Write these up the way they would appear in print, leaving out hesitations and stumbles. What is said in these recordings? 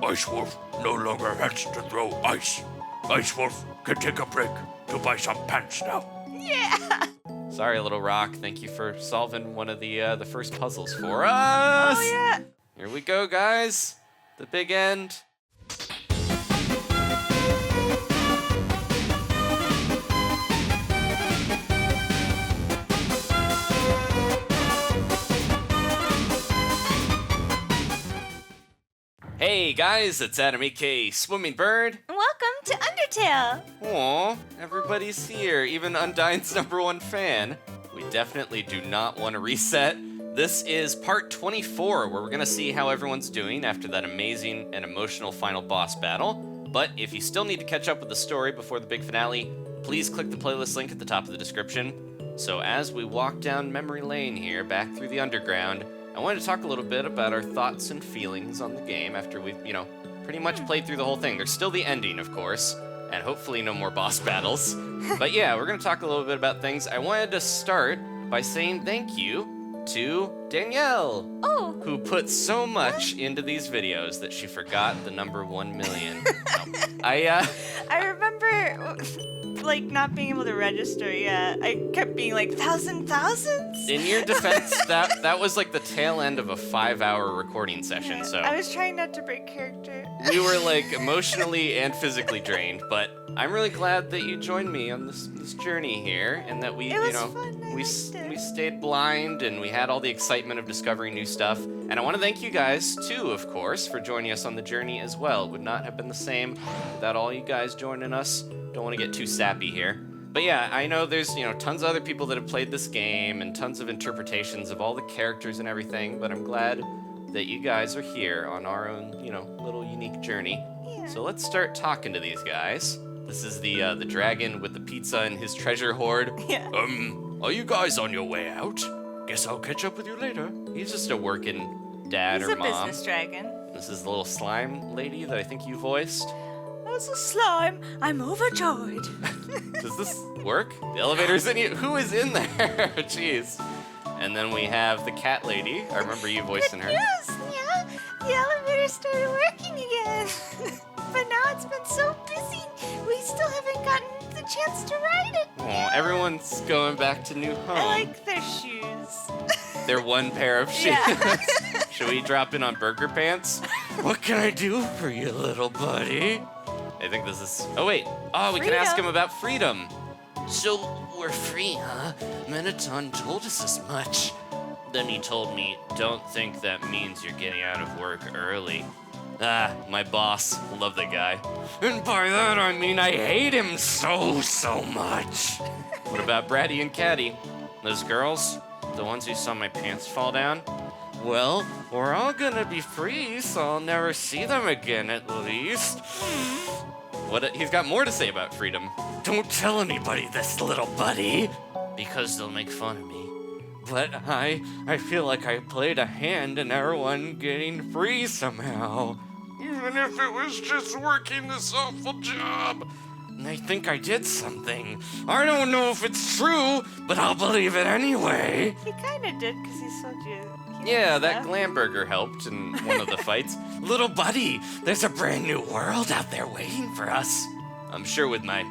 Ice Wolf no longer has to throw ice. Ice Wolf can take a break to buy some pants now. Yeah. Sorry, Little Rock. Thank you for solving one of the first puzzles for us. Oh, yeah. Here we go, guys. The big end. Hey guys, it's Adam aka Swimming Bird. Welcome to Undertale. Aw, everybody's here, even Undyne's #1 fan. We definitely do not want to reset. This is part 24, where we're going to see how everyone's doing after that amazing and emotional final boss battle. But if you still need to catch up with the story before the big finale, please click the playlist link at the top of the description. So as we walk down memory lane here, back through the underground, I wanted to talk a little bit about our thoughts and feelings on the game after we've, pretty much played through the whole thing. There's still the ending, of course, and hopefully no more boss battles. But yeah, we're going to talk a little bit about things. I wanted to start by saying thank you to Danielle, who put so much into these videos that she forgot the number 1 million. I remember, not being able to register yet. I kept being like, thousands? In your defense, that was like the tail end of a 5-hour recording session, so... I was trying not to break character. We were, emotionally and physically drained, but I'm really glad that you joined me on this journey here, and that we, It was fun. we stayed blind, and we had all the excitement of discovering new stuff. And I want to thank you guys, too, of course, for joining us on the journey as well. It would not have been the same without all you guys joining us. Don't want to get too sappy here. But yeah, I know there's, tons of other people that have played this game and tons of interpretations of all the characters and everything, but I'm glad that you guys are here on our own, little unique journey. Yeah. So let's start talking to these guys. This is the dragon with the pizza and his treasure hoard. Yeah. Are you guys on your way out? Guess I'll catch up with you later. He's just a working dad He's or a mom. business dragon. This is the little slime lady that I think you voiced. As a slime, I'm overjoyed. Does this work? The elevator's in you. Who is in there? Jeez. And then we have the cat lady. I remember you voicing her. Yes, yeah. The elevator started working again. But now it's been so busy, we still haven't gotten the chance to ride it. Oh, everyone's going back to new home. I like their shoes. Their one pair of shoes. Yeah. Should we drop in on Burger Pants? What can I do for you, little buddy? I think this is... Oh, wait. Oh, we can ask him about freedom. So, we're free, huh? Mettaton told us as much. Then he told me, don't think that means you're getting out of work early. Ah, my boss. Love that guy. And by that I mean I hate him so much. What about Bratty and Caddy? Those girls? The ones who saw my pants fall down? Well, we're all gonna be free, so I'll never see them again at least. He's got more to say about freedom. Don't tell anybody this, little buddy, because they'll make fun of me. But I feel like I played a hand in everyone getting free somehow. Even if it was just working this awful job. And I think I did something. I don't know if it's true, but I'll believe it anyway. He kind of did, because he sold you. Yeah, that glam burger helped in one of the fights. Little buddy, there's a brand new world out there waiting for us. I'm sure with my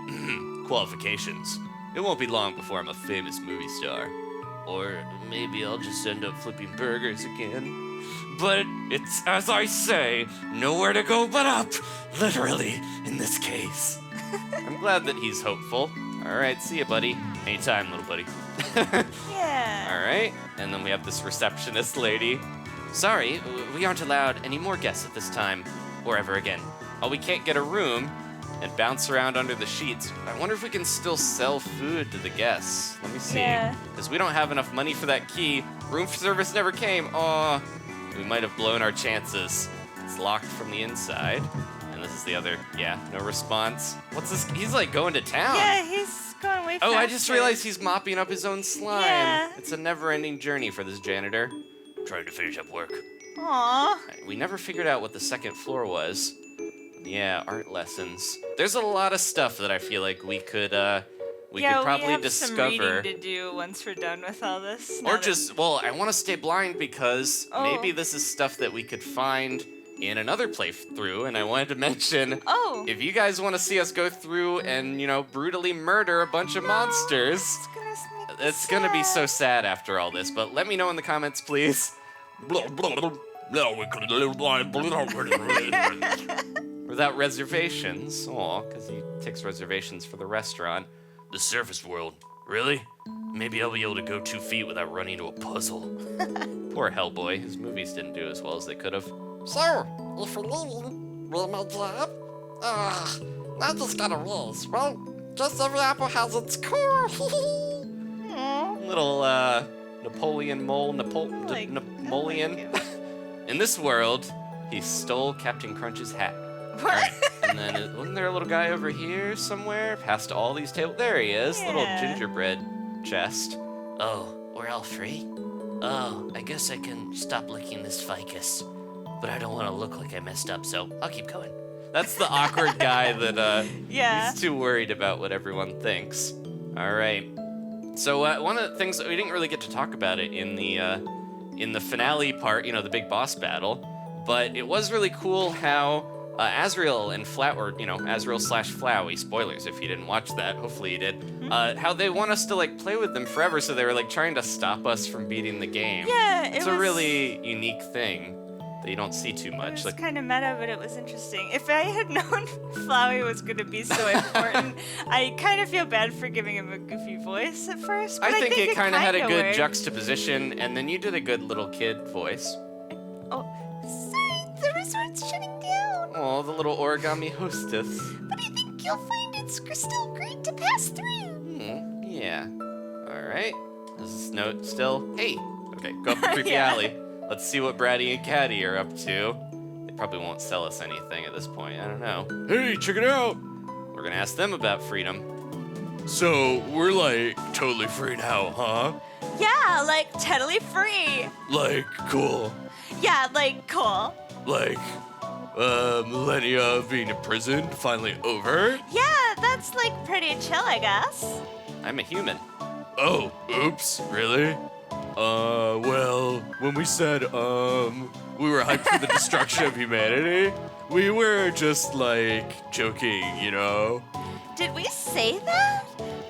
qualifications, it won't be long before I'm a famous movie star. Or maybe I'll just end up flipping burgers again. But it's, as I say, nowhere to go but up. Literally, in this case. I'm glad that he's hopeful. All right, see ya, buddy. Anytime, little buddy. Yeah. All right, and then we have this receptionist lady. Sorry, we aren't allowed any more guests at this time, or ever again. Oh, we can't get a room and bounce around under the sheets. I wonder if we can still sell food to the guests. Let me see. Yeah. Because we don't have enough money for that key. Room service never came. Aw, we might have blown our chances. It's locked from the inside. And this is the other, no response. What's this? He's like going to town. Yeah, he's going way faster. Oh, I just realized he's mopping up his own slime. Yeah. It's a never-ending journey for this janitor. Trying to finish up work. Aww. We never figured out what the second floor was. Yeah, art lessons. There's a lot of stuff that I feel like we could probably we have discover. some reading to do once we're done with all this. Or just, I want to stay blind because maybe this is stuff that we could find in another playthrough, and I wanted to mention Oh. if you guys want to see us go through and, brutally murder a bunch of monsters, it's gonna be so sad after all this, but let me know in the comments, please. Without reservations. Aw, because he takes reservations for the restaurant. The surface world. Really? Maybe I'll be able to go 2 feet without running into a puzzle. Poor Hellboy. His movies didn't do as well as they could have. So, if we're leaving, will my job? I just gotta raise, right? Just every apple has its core. Little, Napoleon mole, Napoleon. In this world, he stole Captain Crunch's hat. What? And then, wasn't there a little guy over here somewhere? Past all these tables. There he is, little Yeah. gingerbread chest. Oh, we're all free? Oh, I guess I can stop licking this ficus. But I don't want to look like I messed up, so I'll keep going. That's the awkward guy that, Yeah. he's too worried about what everyone thinks. All right. So one of the things that we didn't really get to talk about it in the finale part, the big boss battle, but it was really cool how Asriel and Asriel/Flowey, spoilers if you didn't watch that, hopefully you did, how they want us to play with them forever, so they were trying to stop us from beating the game. Yeah, It's a really unique thing that you don't see too much. It was kind of meta, but it was interesting. If I had known Flowey was going to be so important, I kind of feel bad for giving him a goofy voice at first. But I think it kind of had a good worked. juxtaposition, and then you did a good little kid voice. Oh, sorry, the resort's shutting down. Oh, the little origami hostess. But I think you'll find it's still great to pass through. Yeah. All right. Is this note still? Hey. Okay, go up the creepy Yeah. alley. Let's see what Braddy and Caddy are up to. They probably won't sell us anything at this point. I don't know. Hey, check it out! We're gonna ask them about freedom. So, we're totally free now, huh? Yeah, totally free. Cool. Yeah, cool. Millennia of being imprisoned finally over? Yeah, that's pretty chill, I guess. I'm a human. Oh, oops, really? Well, when we said, we were hyped for the destruction of humanity, we were just, joking, Did we say that?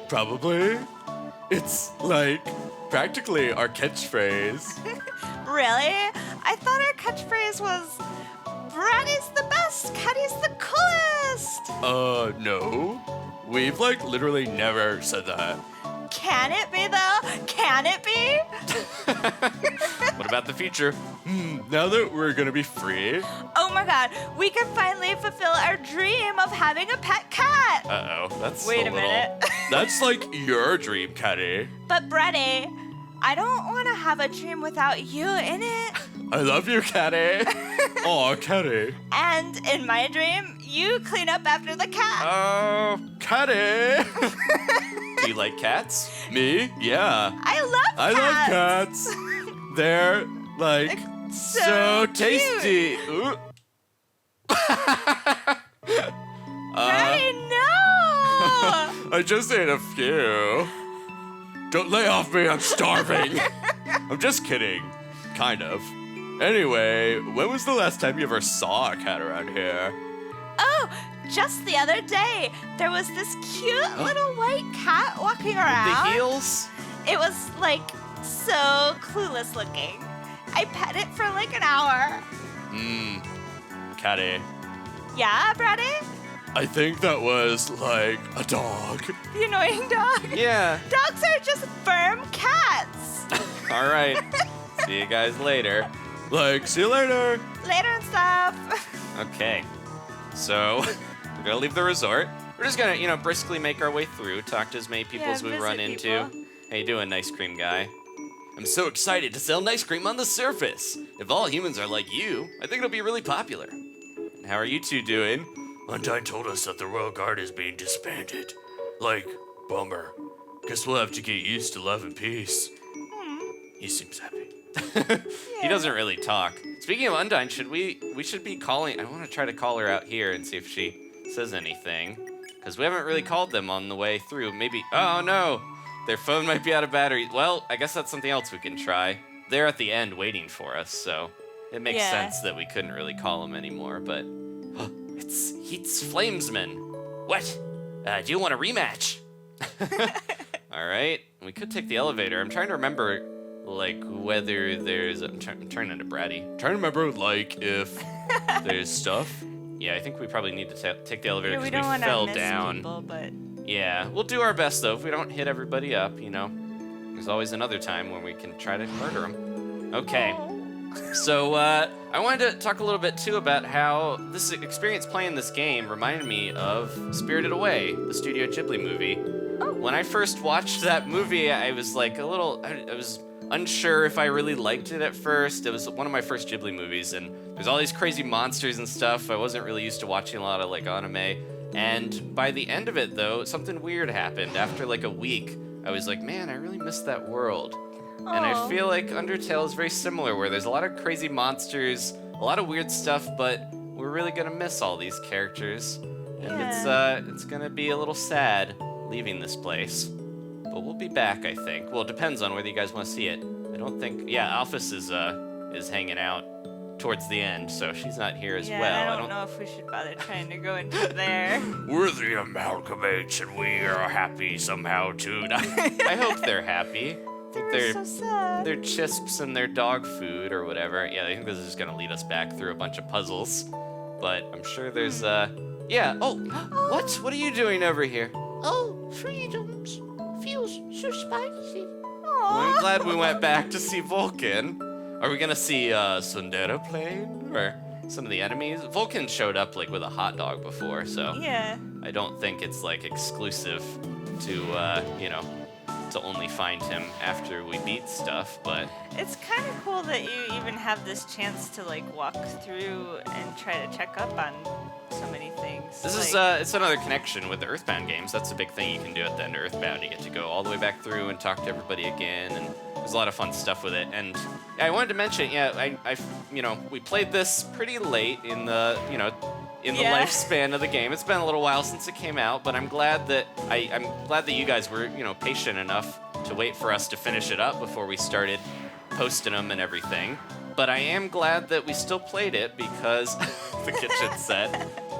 Probably. It's, practically our catchphrase. Really? I thought our catchphrase was, Braddy's the best, Caddy's the coolest. No. We've, literally never said that. Can it be, though? Can it be? What about the future? Now that we're gonna be free. Oh my god, we can finally fulfill our dream of having a pet cat. Uh-oh, that's Wait a a little... minute. That's your dream, Caddy. But Braddy, I don't want to have a dream without you in it. I love you, Caddy. Aw, Caddy. And in my dream, you clean up after the cat. Oh, Caddy. do you like cats? Me? Yeah. I love I cats. love cats. They're so tasty. Ooh. Braddy, no! I just ate a few. Don't lay off me, I'm starving. I'm just kidding. Kind of. Anyway, when was the last time you ever saw a cat around here? Oh, just the other day, there was this cute little white cat walking around. The heels? It was so clueless looking. I pet it for an hour. Caddy. Yeah, Braddy? I think that was a dog. The annoying dog? Yeah. Dogs are just firm cats. All right. See you guys later. See you later. Later and stuff. Okay. So, we're gonna leave the resort. We're just gonna, briskly make our way through, talk to as many people as we visit run into. people. How you doing, ice cream guy? I'm so excited to sell ice cream on the surface. If all humans are like you, I think it'll be really popular. And how are you two doing? Undyne told us that the Royal Guard is being disbanded. Bummer. Guess we'll have to get used to love and peace. He seems happy. He doesn't really talk. Speaking of Undyne, we should be calling. I want to try to call her out here and see if she says anything, because we haven't really called them on the way through. Maybe. Oh no, their phone might be out of battery. Well, I guess that's something else we can try. They're at the end waiting for us, so it makes Yeah. sense that we couldn't really call him anymore, but it's Flamesman. What? Do you want a rematch? All right, we could take the elevator. I'm trying to remember, like, whether there's. I'm turning into Bratty. Trying to remember, like, if there's stuff. Yeah, I think we probably need to take the elevator Yeah, we because don't we want fell to miss down. people, but Yeah, we'll do our best though. If we don't hit everybody up, you know, there's always another time when we can try to murder them. Okay. So, I wanted to talk a little bit too about how this experience playing this game reminded me of Spirited Away, the Studio Ghibli movie. When I first watched that movie, I was like I was unsure if I really liked it at first. It was one of my first Ghibli movies, and there's all these crazy monsters and stuff. I wasn't really used to watching a lot of like anime. And by the end of it, though, something weird happened. After like a week, I was like, man, I really missed that world. And I Aw. feel like Undertale is very similar, where there's a lot of crazy monsters, a lot of weird stuff, but we're really gonna miss all these characters. And it's gonna be a little sad leaving this place. But we'll be back, I think. Well, it depends on whether you guys want to see it. I don't think. Yeah, Alphys is hanging out towards the end, so she's not here as yeah, well. I don't know if we should bother trying to go into there. We're the Amalgamates, and we are happy somehow too. I hope they're happy. They're so sad. Their chisps and their dog food or whatever. Yeah, I think this is just gonna lead us back through a bunch of puzzles. But I'm sure there's yeah. Oh, what? What are you doing over here? Oh, freedoms. Feels so spicy. I'm glad we went back to see Vulcan. Are we gonna see Sundera Plain or some of the enemies? Vulcan showed up like with a hot dog before, so Yeah. I don't think it's like exclusive to you know, to only find him after we beat stuff, but It's kind of cool that you even have this chance to like walk through and try to check up on so many things. this is like, it's another connection with the Earthbound games. That's a big thing you can do at the end of Earthbound. You get to go all the way back through and talk to everybody again, and there's a lot of fun stuff with it. And I wanted to mention, yeah, I you know, we played this pretty late in the, you know, in the Yeah. lifespan of the game. It's been a little while since it came out, but I'm glad that I'm glad that you guys were, you know, patient enough to wait for us to finish it up before we started posting them and everything. But I am glad that we still played it because the kitchen set.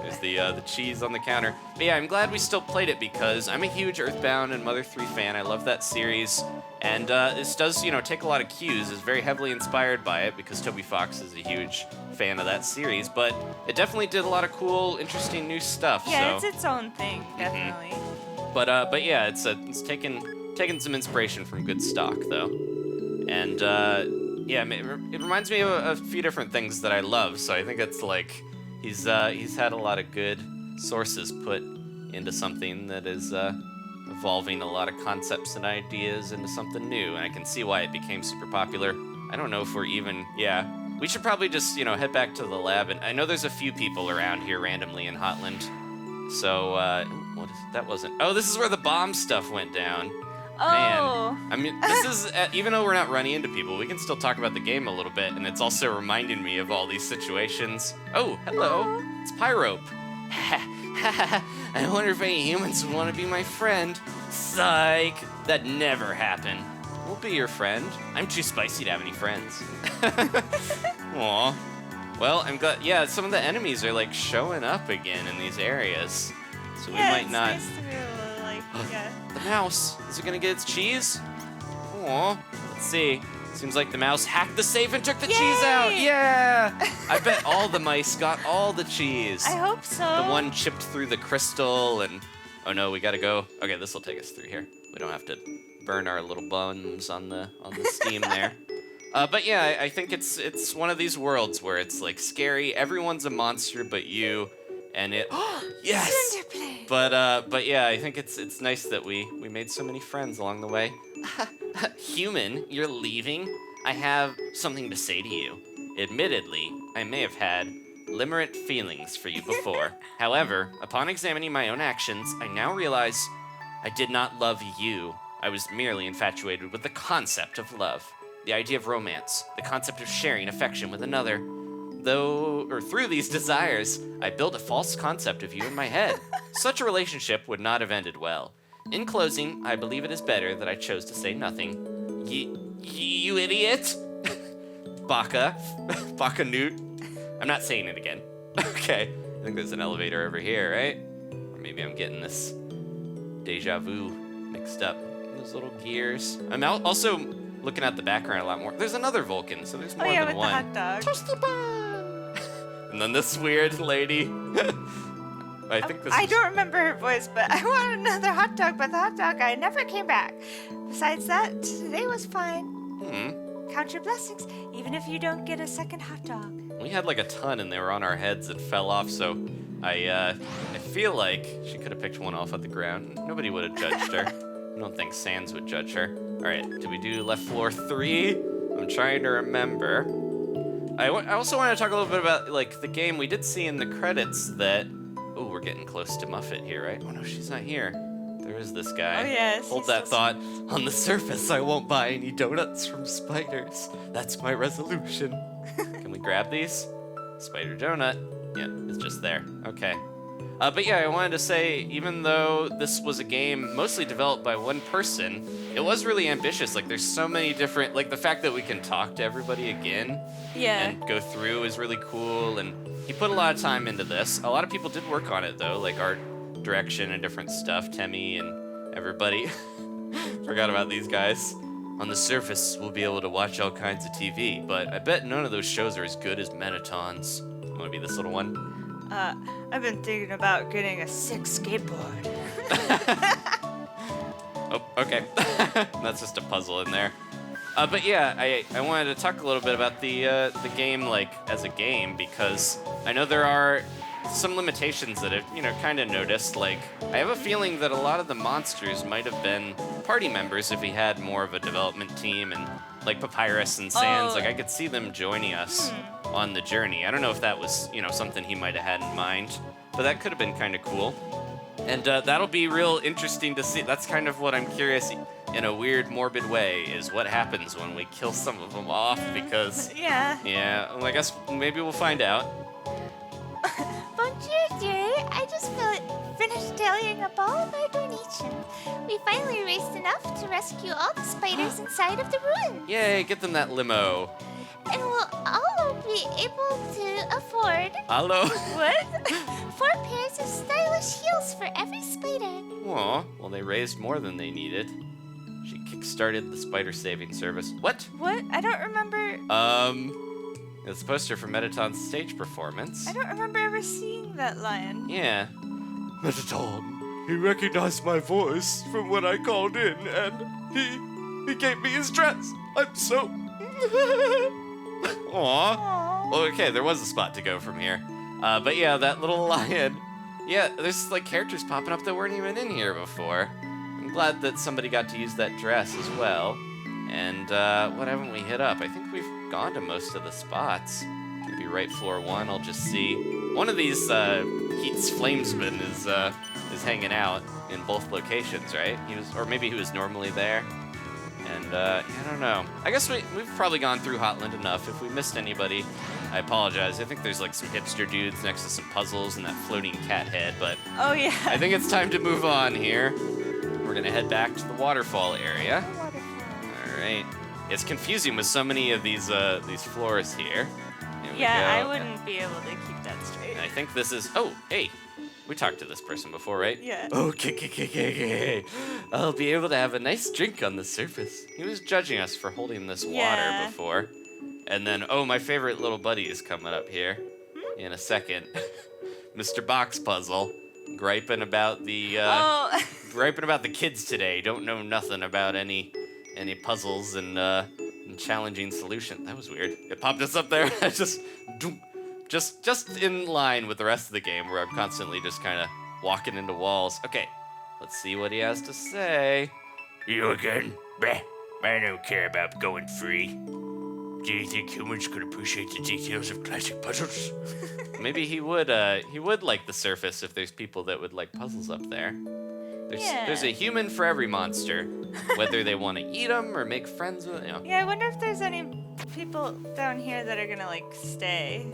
There's the cheese on the counter. But yeah, I'm glad we still played it because I'm a huge Earthbound and Mother 3 fan. I love that series. And this does, you know, take a lot of cues. It's very heavily inspired by it because Toby Fox is a huge fan of that series. But it definitely did a lot of cool, interesting new stuff. yeah, so. it's its own thing, definitely. But yeah, it's taken some inspiration from good stock though, and yeah, it reminds me of a few different things that I love. So I think it's like he's had a lot of good sources put into something that is evolving a lot of concepts and ideas into something new, and I can see why it became super popular. I don't know if we're even we should probably just, you know, head back to the lab, and I know there's a few people around here randomly in Hotland. So, that wasn't... Oh, this is where the bomb stuff went down. Oh. Man, I mean, this is... even though we're not running into people, we can still talk about the game a little bit, and it's also reminding me of all these situations. Oh, hello. It's Pyrope. I wonder if any humans would want to be my friend. Psych. That'd never happen. We'll be your friend. I'm too spicy to have any friends. Aw. Well, I'm glad. Yeah, some of the enemies are like showing up again in these areas, so we Yeah, might it's not. nice to be able to, like, yeah. The mouse. Is it gonna get its cheese? Aw. Let's see. Seems like the mouse hacked the safe and took the cheese out. Yay! Yeah. I bet all the mice got all the cheese. I hope so. The one chipped through the crystal, and oh no, we gotta go. Okay, this will take us through here. We don't have to burn our little buns on the steam there. But yeah, I think it's one of these worlds where it's like scary. Everyone's a monster but you, and it. Yes. Underplay. But yeah, I think it's nice that we made so many friends along the way. Human, you're leaving? I have something to say to you. Admittedly, I may have had limerent feelings for you before. However, upon examining my own actions, I now realize I did not love you. I was merely infatuated with the concept of love, the idea of romance, the concept of sharing affection with another. Through these desires, I built a false concept of you in my head. Such a relationship would not have ended well. In closing, I believe it is better that I chose to say nothing. You idiot! Baka Newt. I'm not saying it again. Okay, I think there's an elevator over here, right? Or maybe I'm getting this deja vu mixed up. Those little gears. I'm also looking at the background a lot more. There's another Vulcan, so there's more Oh yeah, than with one. the hot dog. Toasty bun! And then this weird lady. I think this I is... don't remember her voice, but I want another hot dog, but the hot dog guy never came back. Besides that, today was fine. Count your blessings, even if you don't get a second hot dog. We had like a ton and they were on our heads and fell off, so I feel like she could have picked one off at the ground. Nobody would have judged her. I don't think Sans would judge her. All right, did we do left floor 3? I'm trying to remember. I also want to talk a little bit about like the game. We did see in the credits that, oh, we're getting close to Muffet here, right? Oh no, she's not here. There is this guy. Oh, yes, Hold he's that so thought. On the surface, I won't buy any donuts from spiders. That's my resolution. Can we grab these? Spider donut. Yeah, it's just there. Okay. But yeah, I wanted to say, even though this was a game mostly developed by one person, it was really ambitious. Like, there's so many different, like, the fact that we can talk to everybody again Yeah. and go through is really cool. And he put a lot of time into this. A lot of people did work on it, though, like art direction and different stuff. Temmie and everybody. Forgot about these guys. On the surface, we'll be able to watch all kinds of TV, but I bet none of those shows are as good as Mettaton's. Want to be this little one? I've been thinking about getting a 6 skateboard. Oh, okay. That's just a puzzle in there. But yeah, I wanted to talk a little bit about the game, like, as a game, because I know there are some limitations that I've, kind of noticed. Like, I have a feeling that a lot of the monsters might have been party members if we had more of a development team, and like Papyrus and Sans, like I could see them joining us on the journey. I don't know if that was, something he might have had in mind, but that could have been kind of cool. And that'll be real interesting to see. That's kind of what I'm curious, in a weird, morbid way, is what happens when we kill some of them off, because... Yeah. Yeah, well, I guess maybe we'll find out. Bonjour, dear. I just finished tallying up all of our donations. We finally raised enough to rescue all the spiders inside of the ruin. Yay, get them that limo. And we'll all be able to afford... Hello? What? 4 pairs of stylish heels for every spider. Aw, well, they raised more than they needed. She kickstarted the spider saving service. What? What? I don't remember... It's a poster for Mettaton's stage performance. I don't remember ever seeing that line. Yeah. Mettaton, he recognized my voice from when I called in, and he gave me his dress. I'm so... Aw. Aww. Well, okay, there was a spot to go from here. But yeah, that little lion. Yeah, there's like characters popping up that weren't even in here before. I'm glad that somebody got to use that dress as well. And what haven't we hit up? I think we've gone to most of the spots. Maybe right floor 1. I'll just see. One of these Heat's Flamesman is hanging out in both locations, right? Or maybe he was normally there. And I don't know. I guess we've probably gone through Hotland enough. If we missed anybody, I apologize. I think there's like some hipster dudes next to some puzzles and that floating cat head, but Oh, yeah. I think it's time to move on here. We're gonna head back to the waterfall area. All right. It's confusing with so many of these floors here. Here we Yeah, I go. wouldn't be able to keep that straight. And I think this is. Oh, hey. We talked to this person before, right? Yeah. Okay. I'll be able to have a nice drink on the surface. He was judging us for holding this water Yeah. before. And then, oh, my favorite little buddy is coming up here in a second. Mr. Box Puzzle, griping about the griping about the kids today. Don't know nothing about any puzzles and challenging solution. That was weird. It popped us up there. I just in line with the rest of the game, where I'm constantly just kind of walking into walls. Okay, let's see what he has to say. You again? Bleh. I don't care about going free. Do you think humans could appreciate the details of classic puzzles? Maybe he would like the surface if there's people that would like puzzles up there. There's a human for every monster, whether they want to eat them or make friends with them. Yeah, I wonder if there's any people down here that are gonna, like, stay.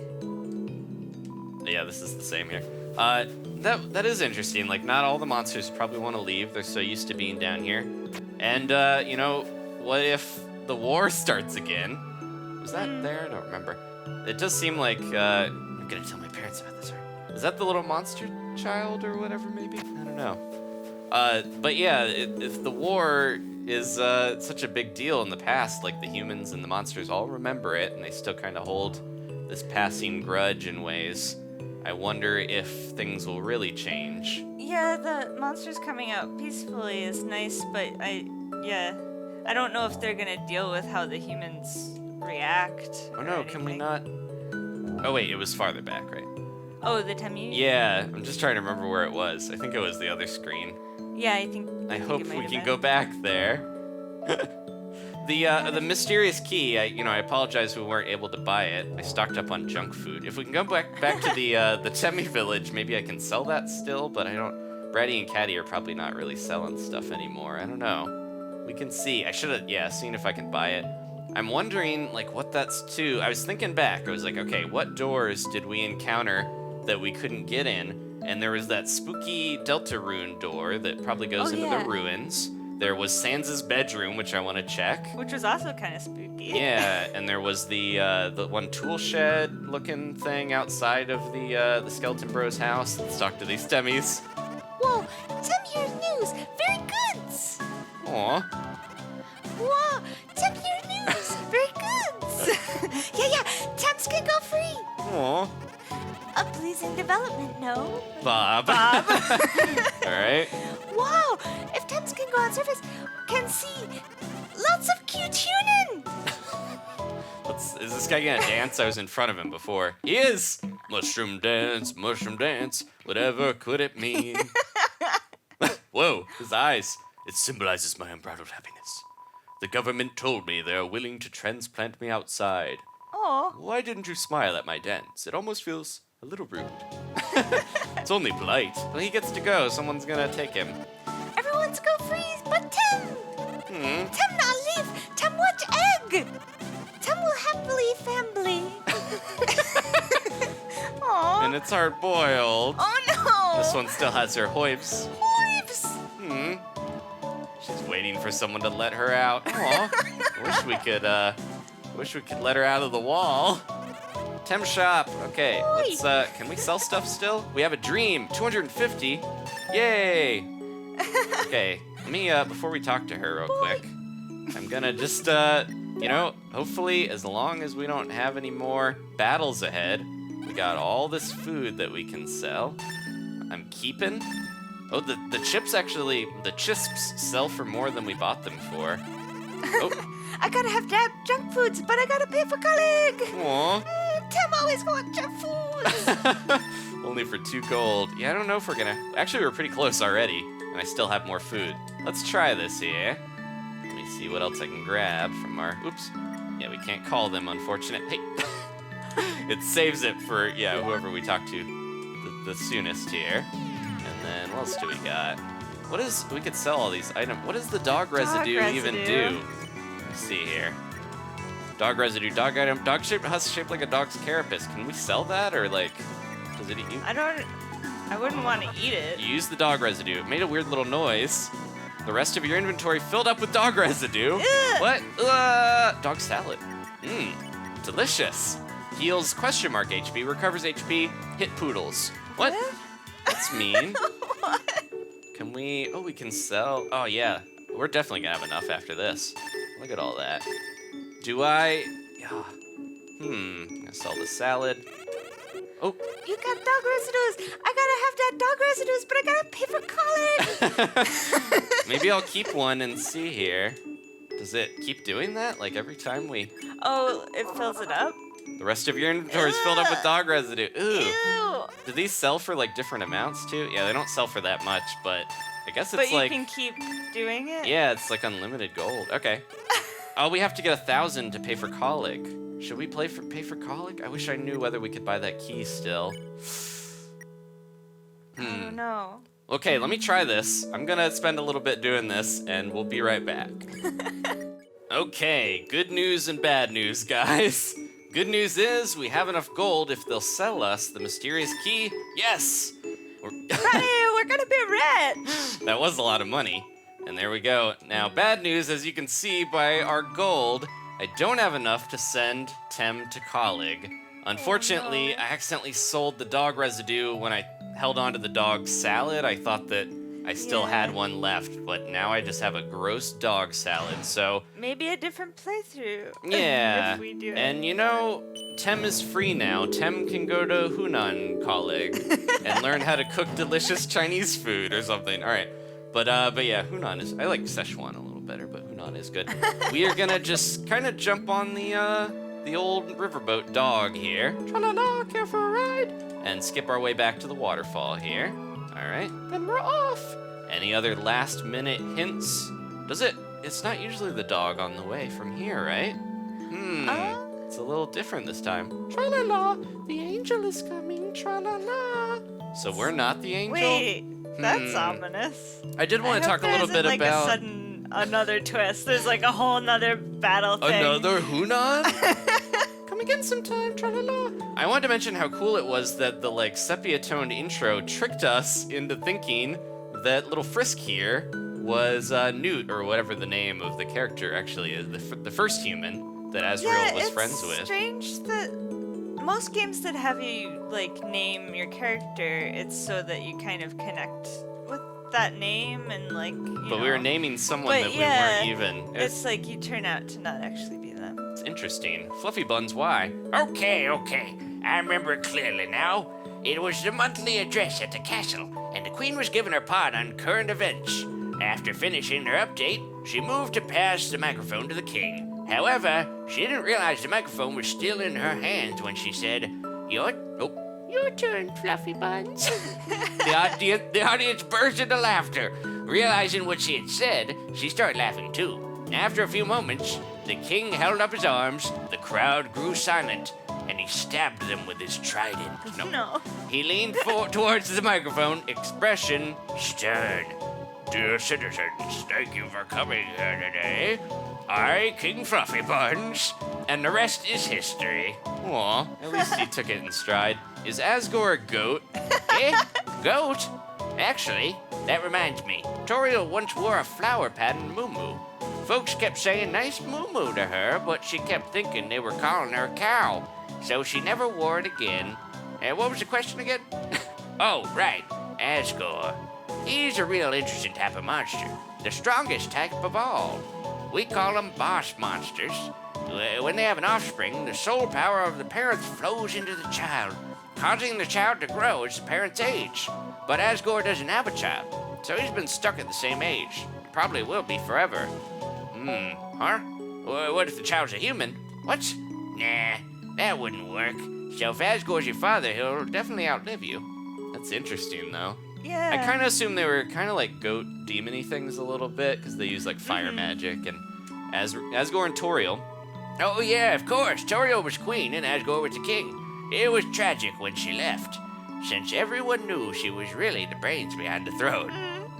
Yeah, this is the same here. That is interesting. Like, not all the monsters probably want to leave. They're so used to being down here. And, what if the war starts again? Was that there? I don't remember. It does seem like, I'm gonna tell my parents about this, right? Is that the little monster child or whatever, maybe? I don't know. But yeah, if the war is such a big deal in the past, like the humans and the monsters all remember it, and they still kind of hold this passing grudge in ways, I wonder if things will really change. Yeah, the monsters coming out peacefully is nice, but I don't know if they're gonna deal with how the humans react. Oh no, can we not? Oh wait, it was farther back, right? Oh, the Temmie? Yeah, I'm just trying to remember where it was. I think it was the other screen. Yeah, I think. I hope it might we have can been. go back there. The mysterious key. I apologize we weren't able to buy it. I stocked up on junk food. If we can go back to the Temmie village, maybe I can sell that still. But I don't. Bratty and Caddy are probably not really selling stuff anymore. I don't know. We can see. I should have seen if I can buy it. I'm wondering like what that's to. I was thinking back. I was like, okay, what doors did we encounter that we couldn't get in? And there was that spooky Delta Rune door that probably goes into the ruins. There was Sans' bedroom, which I want to check. Which was also kind of spooky. Yeah, and there was the one tool shed looking thing outside of the Skeleton Bros house. Let's talk to these Temmies. Whoa, Temmie, here's news. Very goods. Aw. Whoa, Temmie, here's news. Very goods. yeah, Temps can go free. Aw. A pleasing development, no? Bob. Bob. All right. Wow, if Temps can go on surface, can see lots of cute tuning. Is this guy gonna dance? I was in front of him before. He is! Mushroom dance, whatever could it mean? Whoa, his eyes. It symbolizes my unbridled happiness. The government told me they are willing to transplant me outside. Oh. Why didn't you smile at my dance? It almost feels a little rude. It's only polite. Well, he gets to go. Someone's gonna take him. Everyone's go freeze, but Tem! Tem not leave! Tem watch egg! Tem will happily family. Aww. And it's hard boiled. Oh no! This one still has her hoips. Hoips! She's waiting for someone to let her out. Aw. Wish we could let her out of the wall. Tem shop. Okay, let's can we sell stuff still? We have a dream. 250. Yay. Okay, let me before we talk to her real quick, I'm gonna just hopefully as long as we don't have any more battles ahead, we got all this food that we can sell. I'm keeping. Oh, the chisps sell for more than we bought them for. Oh. I gotta have junk foods, but I gotta pay for colleague. Aw. Tem always wants junk foods. Only for 2 gold. Yeah, I don't know if we're gonna. Actually, we're pretty close already, and I still have more food. Let's try this here. Let me see what else I can grab from our. Oops. Yeah, we can't call them, unfortunate. Hey. It saves it for whoever we talk to the soonest here. And then what else do we got? We could sell all these items. What does the dog residue even do? Let's see here. Dog residue, dog item, dog shaped like a dog's carapace. Can we sell that or like, does it eat you? I wouldn't want to eat it. You use the dog residue. It made a weird little noise. The rest of your inventory filled up with dog residue. Ugh. What? Dog salad. Delicious. Heals HP, recovers HP, hit poodles. What? That's mean. What? Can we, we can sell. Oh yeah, we're definitely gonna have enough after this. Look at all that. Do I? I'm gonna sell the salad. Oh. You got dog residues. I gotta have that dog residues, but I gotta pay for college. Maybe I'll keep one and see here. Does it keep doing that? Like every time we... Oh, it fills it up? The rest of your inventory is filled up with dog residue. Ooh. Ew. Do these sell for like different amounts too? Yeah, they don't sell for that much, but I guess it's but like... you can keep doing it? Yeah, it's like unlimited gold. Okay. Oh, we have to get 1,000 to pay for colleague. Should we pay for colleague? I wish I knew whether we could buy that key still. I don't know. Okay, let me try this. I'm gonna spend a little bit doing this, and we'll be right back. Okay, good news and bad news, guys. Good news is we have enough gold if they'll sell us the mysterious key. Yes! We're gonna be rich! That was a lot of money. And there we go. Now, bad news, as you can see by our gold, I don't have enough to send Tem to colleague. Unfortunately, I accidentally sold the dog residue when I held on to the dog salad. I thought that I still had one left, but now I just have a gross dog salad, so... Maybe a different playthrough. Yeah, If we do it. and you know, Tem is free now. Tem can go to Hunan colleague and learn how to cook delicious Chinese food or something. All right, but yeah, Hunan is... I like Szechuan a little better, but Hunan is good. We are gonna just kind of jump on the old riverboat dog here. Tra-la-la, care for a ride? And skip our way back to the waterfall here. All right, then we're off. Any other last minute hints? It's not usually the dog on the way from here, right? It's a little different this time. Tra-la-la, the angel is coming, tra-la-la. So we're not the angel? Wait, that's ominous. I did want to talk a little bit like about... a sudden another twist. There's like a whole nother battle thing. Another Hunan? Come again sometime, tra-la-la. I wanted to mention how cool it was that the like sepia-toned intro tricked us into thinking that little Frisk here was Newt, or whatever the name of the character actually is, the first human that Asriel was friends with. It's strange that most games that have you like name your character, it's so that you kind of connect with that name and like. But we were naming someone that we weren't even. It's like you turn out to not actually be them. It's interesting. Fluffy Buns, why? Okay. I remember it clearly now. It was the monthly address at the castle, and the Queen was giving her part on current events. After finishing her update, she moved to pass the microphone to the King. However, she didn't realize the microphone was still in her hands when she said, Your turn, Fluffy Buns. The audience burst into laughter. Realizing what she had said, she started laughing too. After a few moments, the King held up his arms, the crowd grew silent, and he stabbed them with his trident. No. He leaned towards the microphone, expression stern. Dear citizens, thank you for coming here today. I, King Fluffy Buns, and the rest is history. Aw, at least he took it in stride. Is Asgore a goat? Goat? Actually, that reminds me. Toriel once wore a flower pattern muumuu. Folks kept saying nice muumuu to her, but she kept thinking they were calling her a cow. So she never wore it again. What was the question again? Oh, right. Asgore. He's a real interesting type of monster. The strongest type of all. We call them boss monsters. When they have an offspring, the soul power of the parents flows into the child, causing the child to grow as the parents age. But Asgore doesn't have a child, so he's been stuck at the same age. Probably will be forever. Huh? What if the child's a human? What? Nah, that wouldn't work. So if Asgore's your father, he'll definitely outlive you. That's interesting, though. Yeah. I kind of assumed they were kind of like goat demon-y things a little bit, because they use like fire magic, and Asgore and Toriel. Oh yeah, of course. Toriel was queen and Asgore was the king. It was tragic when she left, since everyone knew she was really the brains behind the throne.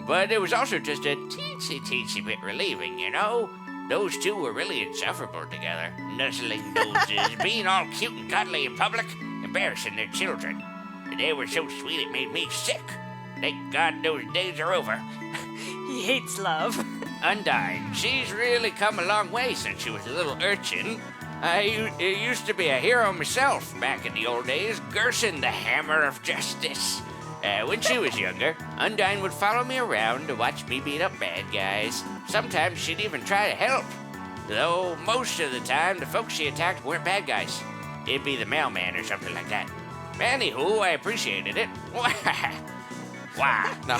But it was also just a teensy bit relieving, you know? Those two were really insufferable together, nuzzling noses, being all cute and cuddly in public, embarrassing their children. They were so sweet it made me sick. Thank God those days are over. He hates love. Undyne, she's really come a long way since she was a little urchin. I used to be a hero myself back in the old days, Gerson the Hammer of Justice. When she was younger, Undyne would follow me around to watch me beat up bad guys. Sometimes she'd even try to help. Though most of the time, the folks she attacked weren't bad guys. It'd be the mailman or something like that. Anywho, I appreciated it. Wow. No.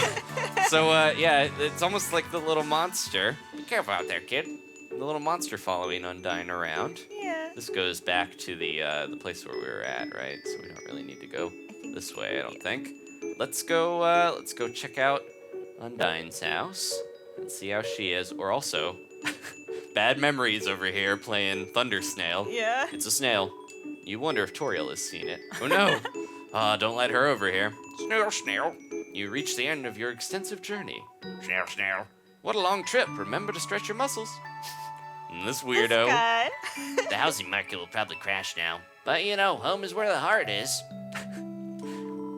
So, yeah, it's almost like the little monster. Be careful out there, kid. The little monster following Undyne around. Yeah. This goes back to the place where we were at, right? So we don't really need to go this way, I don't think. Let's go check out Undyne's house and see how she is. Or also, bad memories over here playing Thunder Snail. Yeah. It's a snail. You wonder if Toriel has seen it. Oh no! Don't let her over here. Snail, snail. You reach the end of your extensive journey. Snail, snail. What a long trip. Remember to stretch your muscles. And this weirdo. This guy. The housing market will probably crash now. But you know, home is where the heart is.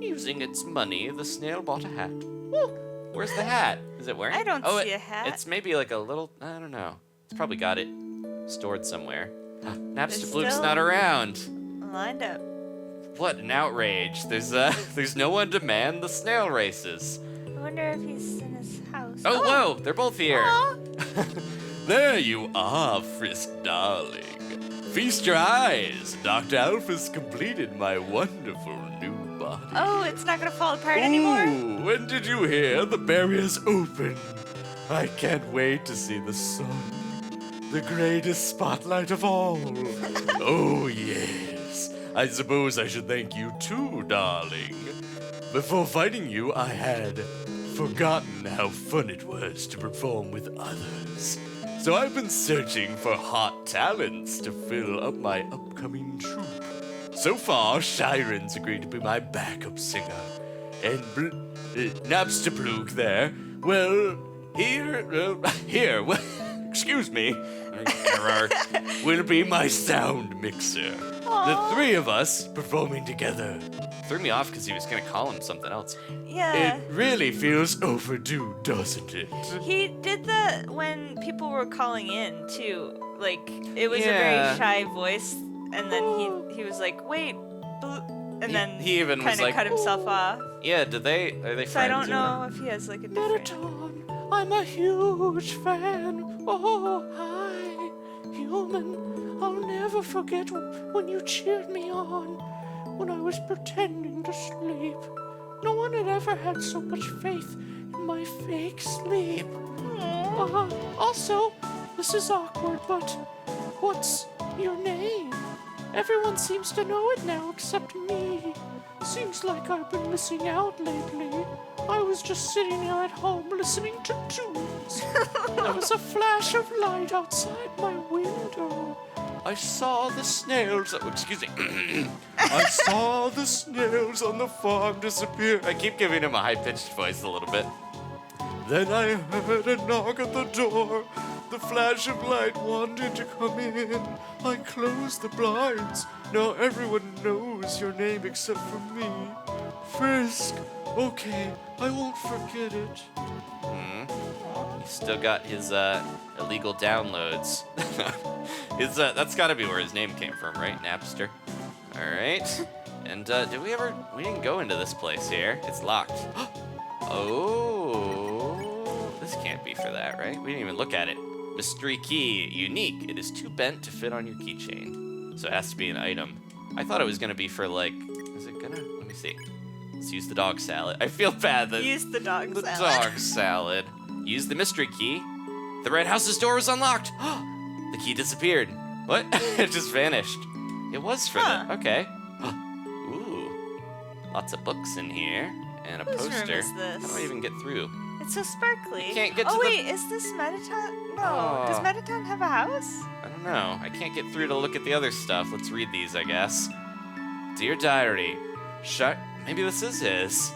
Using its money, the snail bought a hat. Woo! Where's the hat? Is it wearing? I don't see a hat. It's maybe like a little, I don't know. It's probably got it stored somewhere. Napstablook's still- not around. Lined up. What an outrage. There's no one to man the snail races. I wonder if he's in his house. Oh, whoa, they're both here. Aw. There you are, Frisk darling. Feast your eyes. Dr. Alphys completed my wonderful new body. Oh, it's not gonna fall apart anymore? Ooh, when did you hear the barrier's open? I can't wait to see the sun. The greatest spotlight of all. Oh, yes. I suppose I should thank you too, darling. Before fighting you, I had forgotten how fun it was to perform with others. So I've been searching for hot talents to fill up my upcoming troupe. So far, Shiren's agreed to be my backup singer. And Napstablook there, well, excuse me, error, will be my sound mixer. The three of us performing together. Threw me off because he was going to call him something else. Yeah. It really feels overdue, doesn't it? He did that when people were calling in too. Like it was a Yeah. very shy voice, and then he was like, "Wait," and then he even was kind of like, cut himself off. Yeah, are they friends? So I don't or- know if he has like a different. Mettaton, I'm a huge fan. Oh, hi, human. I'll never forget when you cheered me on when I was pretending to sleep. No one had ever had so much faith in my fake sleep. Also, this is awkward, but what's your name? Everyone seems to know it now except me. Seems like I've been missing out lately. I was just sitting here at home listening to tunes. There was a flash of light outside my window. I saw the snails. Oh, excuse me. I saw the snails on the farm disappear. I keep giving him a high-pitched voice a little bit. Then I heard a knock at the door. The flash of light wanted to come in. I closed the blinds. Now everyone knows your name except for me. Frisk. Okay, I won't forget it. He's still got his illegal downloads. That's got to be where his name came from, right? Napster. All right. And we didn't go into this place here. It's locked. Oh, this can't be for that, right? We didn't even look at it. Mystery key, unique. It is too bent to fit on your keychain. So it has to be an item. I thought it was gonna be for like, is it gonna? Let me see. Let's use the dog salad. I feel bad that Use the dog the salad. dog salad. Use the mystery key. The red house's door was unlocked. The key disappeared. What? It just vanished. It was for Huh. that. Okay. Ooh. Lots of books in here. And a Whose room poster. is this? How do I even get through? It's so sparkly. You can't get to oh the- wait, is this Mettaton? No. Does Oh. Mettaton have a house? I don't know. I can't get through to look at the other stuff. Let's read these, I guess. Dear Diary. Maybe this is his.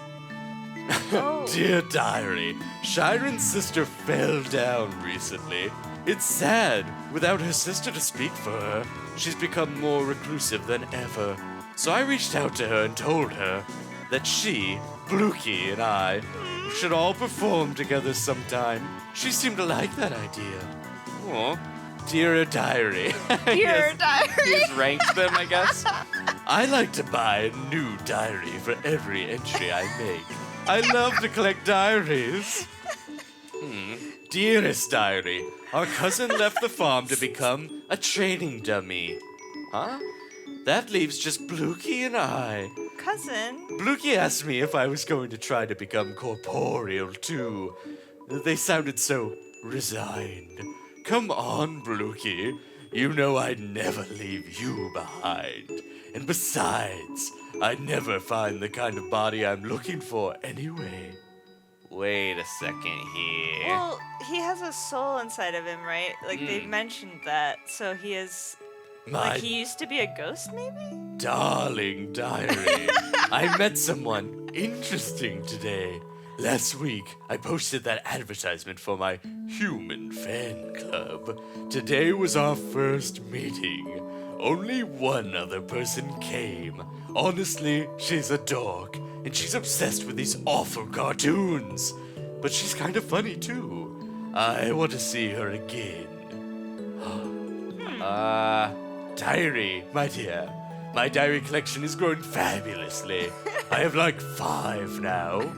Oh. Dear Diary, Shiren's sister fell down recently. It's sad. Without her sister to speak for her, she's become more reclusive than ever. So I reached out to her and told her that she, Blukey, and I should all perform together sometime. She seemed to like that idea. Aw. Dear Diary. Dear Diary. He's ranked them, I guess. I like to buy a new diary for every entry I make. I love to collect diaries. Dearest Diary, our cousin left the farm to become a training dummy. Huh? That leaves just Blukey and I. Cousin. Blukey asked me if I was going to try to become corporeal too. They sounded so resigned. Come on, Blukey. You know I'd never leave you behind. And besides, I never find the kind of body I'm looking for anyway. Wait a second here. Well, he has a soul inside of him, right? Like they mentioned that. So he is. My Like he used to be a ghost, maybe? darling diary, I met someone interesting today. Last week, I posted that advertisement for my human fan club. Today was our first meeting. Only one other person came. Honestly, she's a dork, and she's obsessed with these awful cartoons. But she's kind of funny too. I want to see her again. Diary, my dear. My diary collection is growing fabulously. I have like 5 now.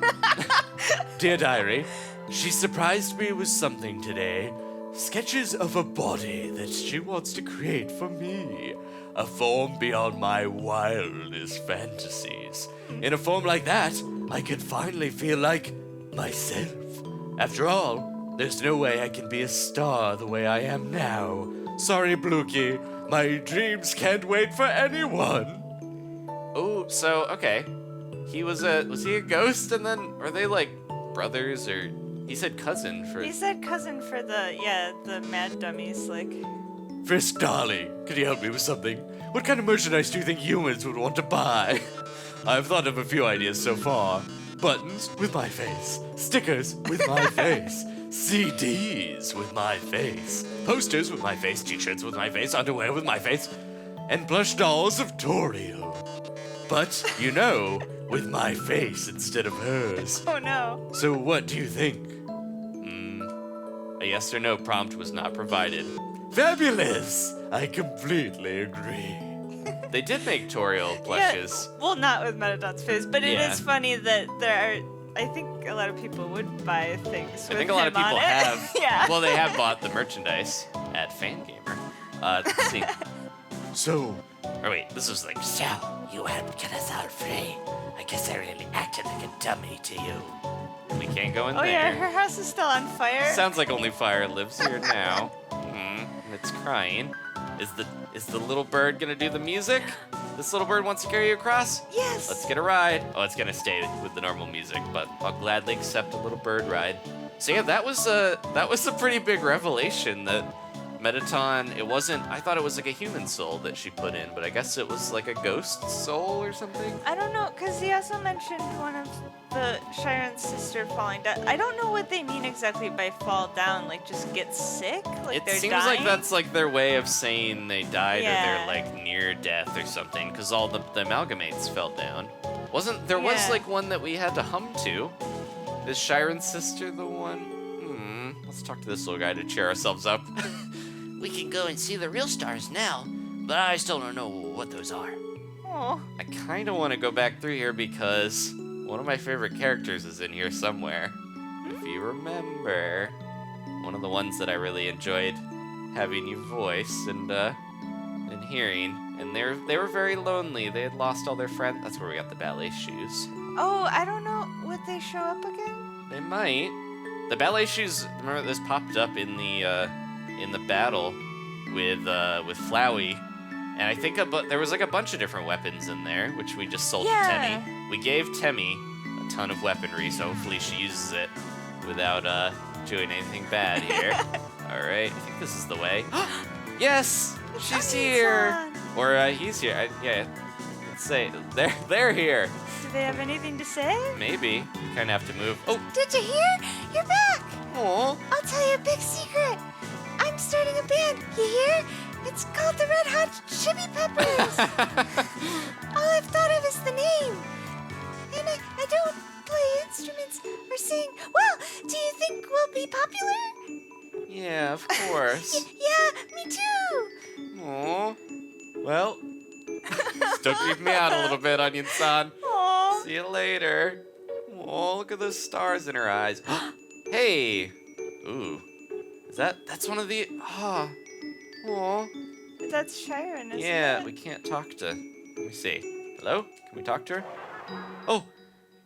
Dear Diary, she surprised me with something today. Sketches of a body that she wants to create for me. A form beyond my wildest fantasies. In a form like that, I could finally feel like myself. After all, there's no way I can be a star the way I am now. Sorry, Blookie. My dreams can't wait for anyone. Oh, so okay. Was he a ghost, and then are they like brothers, or he said cousin for? He said cousin for the mad dummies, like. Frisk, darling, could you help me with something? What kind of merchandise do you think humans would want to buy? I've thought of a few ideas so far. Buttons with my face, stickers with my face, CDs with my face, posters with my face, t-shirts with my face, underwear with my face, and plush dolls of Toriel. But, with my face instead of hers. Oh no. So what do you think? A yes or no prompt was not provided. Fabulous! I completely agree. They did make Toriel plushes. Yeah, well, not with Mettaton's face, but it Yeah. is funny that there are. I think a lot of people would buy things. I with think a lot of him on people it. have. Yeah. Well, they have bought the merchandise at Fangamer. Let's see. So, Or wait, this was like. So, you helped get us out free. I guess I really acted like a dummy to you. We can't go in Oh there. yeah, her house is still on fire. Sounds like only fire lives here now. And it's crying. Is the little bird gonna do the music? This little bird wants to carry you across? Yes. Let's get a ride. Oh, it's gonna stay with the normal music, but I'll gladly accept a little bird ride. So yeah, that was a pretty big revelation that Mettaton, it wasn't, I thought it was like a human soul that she put in, but I guess it was like a ghost soul or something? I don't know, because he also mentioned one of the Shiren's sister falling down. I don't know what they mean exactly by fall down, like just get sick? Like It they're seems dying? like that's like their way of saying they died Yeah. or they're like near death or something, because all the Amalgamates fell down. There was Yeah. like one that we had to hum to. Is Shiren's sister the one? Let's talk to this little guy to cheer ourselves up. We can go and see the real stars now, but I still don't know what those are. Oh, I kind of want to go back through here because one of my favorite characters is in here somewhere. If you remember, one of the ones that I really enjoyed having you voice and hearing, and they were very lonely. They had lost all their friends. That's where we got the ballet shoes. oh, I don't know. Would they show up again? They might. The ballet shoes. Remember, this popped up in the battle with Flowey, and I think there was like a bunch of different weapons in there, which we just sold Yeah. to Temmie. We gave Temmie a ton of weaponry, so hopefully she uses it without doing anything bad here. All right, I think this is the way. Yes, she's here, or he's here. Yeah, let's say they're here. Do they have anything to say? Maybe kind of have to move. Oh, Did you hear? You're back! aw. I'll tell you a big secret. I'm starting a band, you hear? It's called the Red Hot Chili Peppers. All I've thought of is the name. And I don't play instruments or sing. Well, do you think we'll be popular? Yeah, of course. Yeah, me too. Aw. Well, still creeping me out a little bit, Onion-san. Aw. See you later. Oh, look at those stars in her eyes. Hey. Ooh. That's one of the... Aw. That's Shiren, isn't Yeah, it? we can't talk to... Let me see. Hello? Can we talk to her? Oh.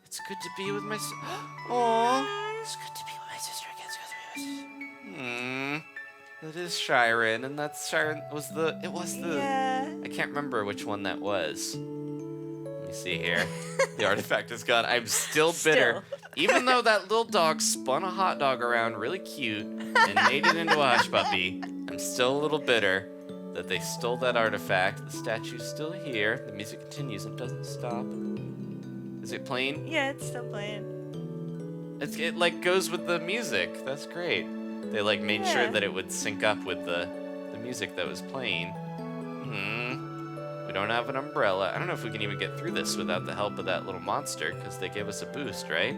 It's good to be with my... Aw. It's good to be with my sister again. It's good to be with my sister. That is Shiren, and that's Shiren... It was the... Yeah. I can't remember which one that was. Let me see here. The artifact is gone. I'm still bitter. Even though that little dog spun a hot dog around really cute and made it into a hush puppy, I'm still a little bitter that they stole that artifact. The statue's still here. The music continues and doesn't stop. Is it playing? Yeah, it's still playing. It like goes with the music. That's great. They like made sure Yeah. that it would sync up with the music that was playing. We don't have an umbrella. I don't know if we can even get through this without the help of that little monster, because they gave us a boost, right?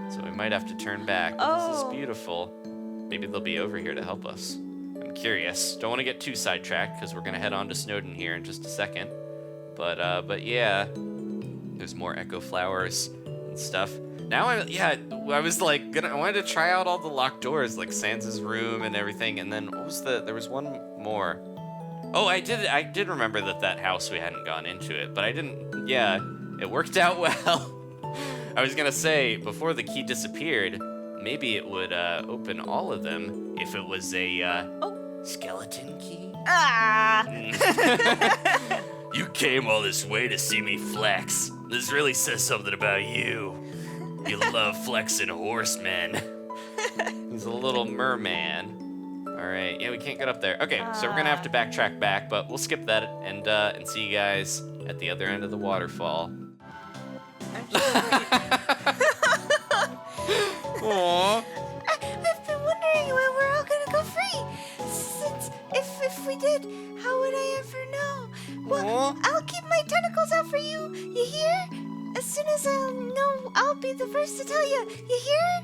So we might have to turn back. But This Oh. is beautiful. Maybe they'll be over here to help us. I'm curious. Don't want to get too sidetracked because we're gonna head on to Snowdin here in just a second. But yeah, there's more echo flowers and stuff. Now I was like I wanted to try out all the locked doors, like Sansa's room and everything. And then there was one more. Oh, I did remember that house we hadn't gone into it, but I didn't. Yeah, it worked out well. I was gonna say before the key disappeared, maybe it would open all of them if it was a skeleton key. Ah! You came all this way to see me flex. This really says something about you. You love flexing horsemen. He's a little merman. All right, yeah, we can't get up there. Okay, so we're gonna have to backtrack back, but we'll skip that and see you guys at the other end of the waterfall. Aww. I've been wondering when we're all gonna go free. Since if we did, how would I ever know? Well, I'll keep my tentacles out for you. You hear? As soon as I'll know, I'll be the first to tell you. You hear?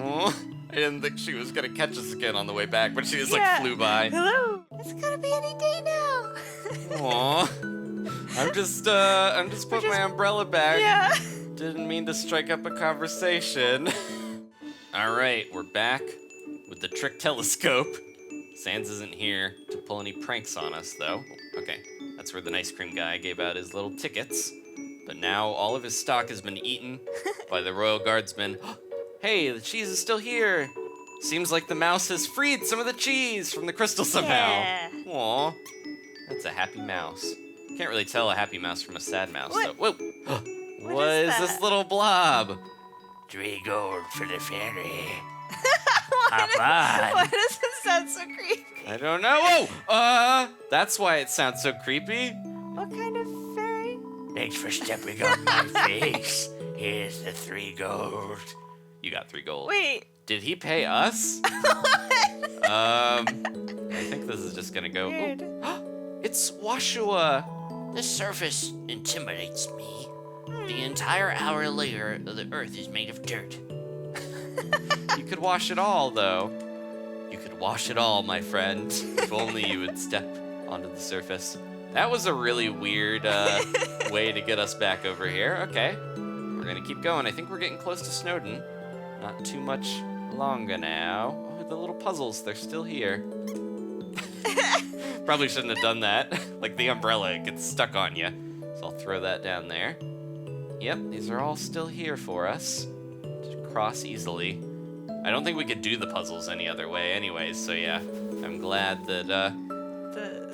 Aww. I didn't think she was gonna catch us again on the way back, but she just like flew by. Hello. It's gonna be any day now. Aww. I'm just putting my umbrella back. Yeah. Didn't mean to strike up a conversation. All right, we're back with the trick telescope. Sans isn't here to pull any pranks on us, though. Okay, that's where the ice cream guy gave out his little tickets. But now all of his stock has been eaten by the royal guardsmen. Hey, the cheese is still here. Seems like the mouse has freed some of the cheese from the crystal somehow. Yeah. Aw, that's a happy mouse. Can't really tell a happy mouse from a sad mouse, What? though. Whoa. What is this that? little blob? 3 gold for the fairy. Why Hop on. does it sound so creepy? I don't know. Whoa! That's why it sounds so creepy. What kind of fairy? Thanks for stepping on my face. Here's the 3 gold. You got 3 gold. Wait. Did he pay us? I think this is just gonna go. Weird. Oh, it's Washua. The surface intimidates me. The entire outer layer of the earth is made of dirt. You could wash it all, though. You could wash it all, my friend. If only you would step onto the surface. That was a really weird way to get us back over here. Okay, we're gonna keep going. I think we're getting close to Snowdin. Not too much longer now. Oh, the little puzzles, they're still here. Probably shouldn't have done that. Like the umbrella, it gets stuck on you. So I'll throw that down there. Yep, these are all still here for us to cross easily. I don't think we could do the puzzles any other way anyways, so yeah. I'm glad that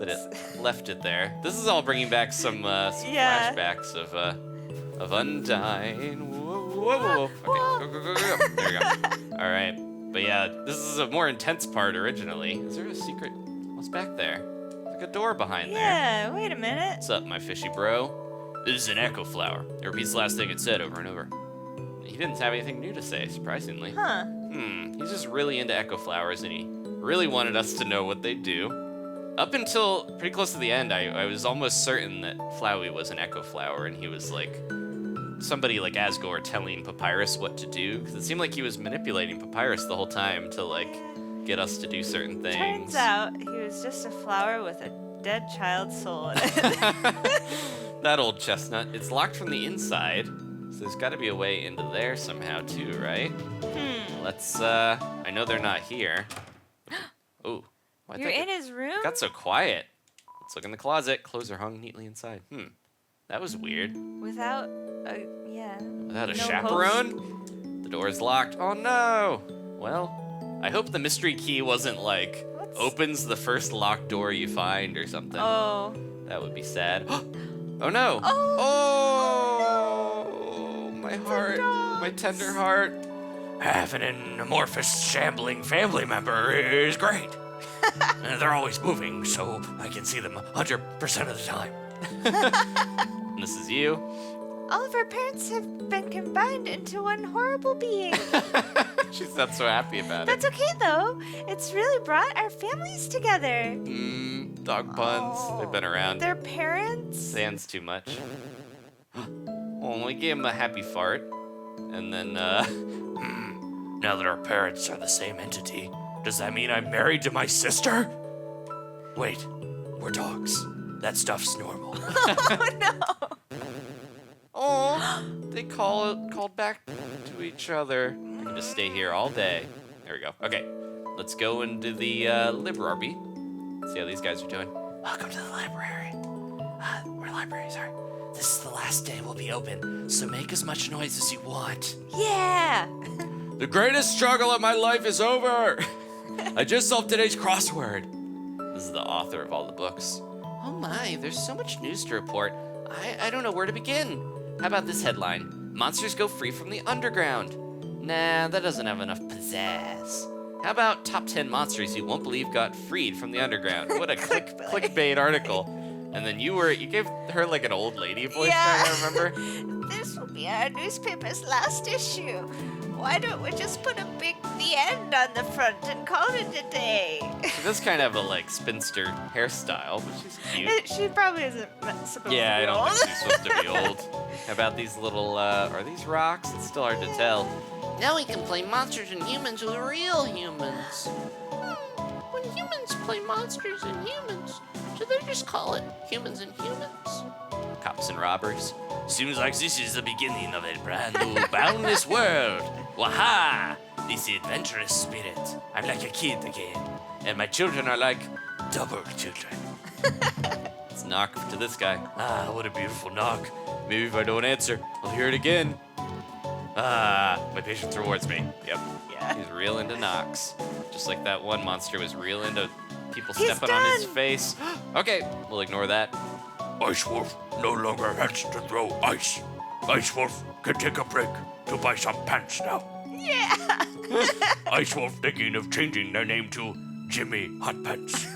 it left it there. This is all bringing back some Yeah. flashbacks of Undyne. Whoa, whoa, whoa, whoa. Okay, go. There you go. All right. But yeah, this is a more intense part originally. Is there a secret? What's back there? Like a door behind there. Yeah, wait a minute. What's up, my fishy bro? This is an echo flower. It repeats the last thing it said over and over. He didn't have anything new to say, surprisingly. Huh. He's just really into echo flowers, and he really wanted us to know what they do. Up until pretty close to the end, I was almost certain that Flowey was an echo flower, and he was like somebody like Asgore telling Papyrus what to do, because it seemed like he was manipulating Papyrus the whole time to like get us to do certain things. Turns out he was just a flower with a dead child's soul in it. That old chestnut. It's locked from the inside, so there's got to be a way into there somehow too, right? Let's, I know they're not here. Oh, why You're in his room? got so quiet. Let's look in the closet. Clothes are hung neatly inside. That was weird. Without a, Without a No chaperone? The door's locked. Oh no! Well, I hope the mystery key wasn't like, What's- opens the first locked door you find or something. Oh. That would be sad. Oh no! Oh, my heart. My tender heart. Having an amorphous, shambling family member is great. They're always moving, so I can see them 100% of the time. And this is you. All of our parents have been combined into one horrible being. She's not so happy about That's okay, though. It's really brought our families together. it. Dog puns. They've been around. Their parents. Sans too much. Well, we gave him a happy fart. And then, Now that our parents are the same entity, does that mean I'm married to my sister? Wait, we're dogs. That stuff's normal. Oh no! Oh, they called back to each other. I can just stay here all day. There we go. Okay, let's go into the library. See how these guys are doing. Welcome to the library. We're library, sorry. This is the last day we'll be open, so make as much noise as you want. Yeah! The greatest struggle of my life is over. I just solved today's crossword. This is the author of all the books. Oh my, there's so much news to report. I don't know where to begin. How about this headline? Monsters go free from the underground. Nah, that doesn't have enough pizzazz. How about top 10 monsters you won't believe got freed from the underground? What a clickbait article. And then you gave her like an old lady voice, I remember. This will be our newspaper's last issue. Why don't we just put a big "The End" on the front and call it a day? She does kind of have a like spinster hairstyle, but she's cute. She probably isn't supposed to be Yeah, I don't old. think she's supposed to be old. How about these little, are these rocks? It's still hard to tell. Now we can play monsters and humans with real humans. When humans play monsters and humans, do they just call it humans and humans? Cops and robbers. Seems like this is the beginning of a brand new boundless world. Waha! This adventurous spirit. I'm like a kid again. And my children are like double children. Let's knock to this guy. Ah, what a beautiful knock. Maybe if I don't answer, I'll hear it again. Ah, my patience rewards me. Yep. Yeah. He's real into knocks. Just like that one monster was real into people He's stepping on his done. face. Okay, we'll ignore that. Ice Wolf no longer has to throw ice. Ice Wolf can take a break to buy some pants now. Yeah! Ice Wolf thinking of changing their name to Jimmy Hot Pants.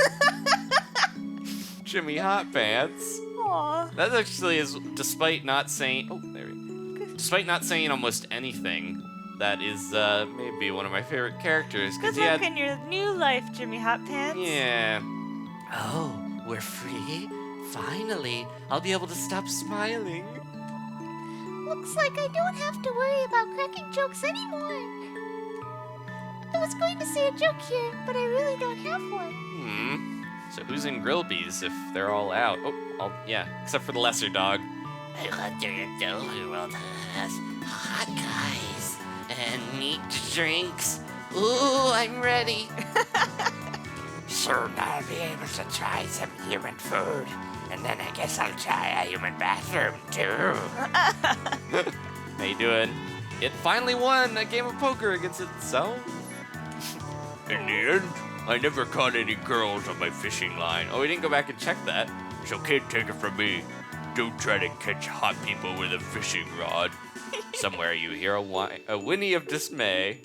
Jimmy Hot Pants. Aw. That actually is, despite not saying, despite not saying almost anything, that is maybe one of my favorite characters. Good he luck had, in your new life, Jimmy Hot Pants. yeah. Oh, we're free? Finally, I'll be able to stop smiling. Looks like I don't have to worry about cracking jokes anymore. I was going to say a joke here, but I really don't have one. So who's in Grillby's if they're all out? Oh, yeah, except for the lesser dog. I wonder if the world has hot guys and neat drinks. Ooh, I'm ready. Soon I'll be able to try some human food. And then I guess I'll try a human bathroom, too. How you doing? It finally won a game of poker against itself. In the end, I never caught any girls on my fishing line. Oh, we didn't go back and check that. So kid, take it from me. Don't try to catch hot people with a fishing rod. Somewhere you hear a whinny of dismay.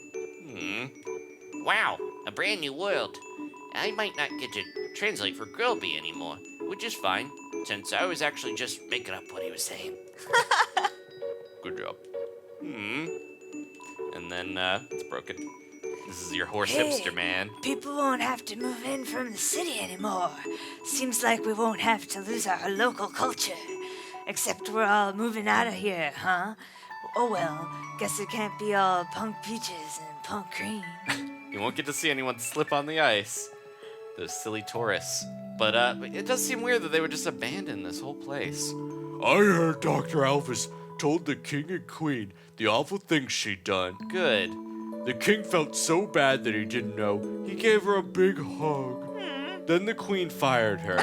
Wow, a brand new world. I might not get to translate for Grillby anymore, which is fine, since I was actually just making up what he was saying. Good job. And then, it's broken. This is your horse Hey. hipster man. People won't have to move in from the city anymore. Seems like we won't have to lose our local culture. Except we're all moving out of here, huh? Oh well, guess it can't be all punk peaches and punk cream. You won't get to see anyone slip on the ice. Those silly tourists. But it does seem weird that they would just abandon this whole place. I heard Dr. Alphys told the king and queen the awful things she'd done. Good. The king felt so bad that he didn't know. He gave her a big hug. Then the queen fired her.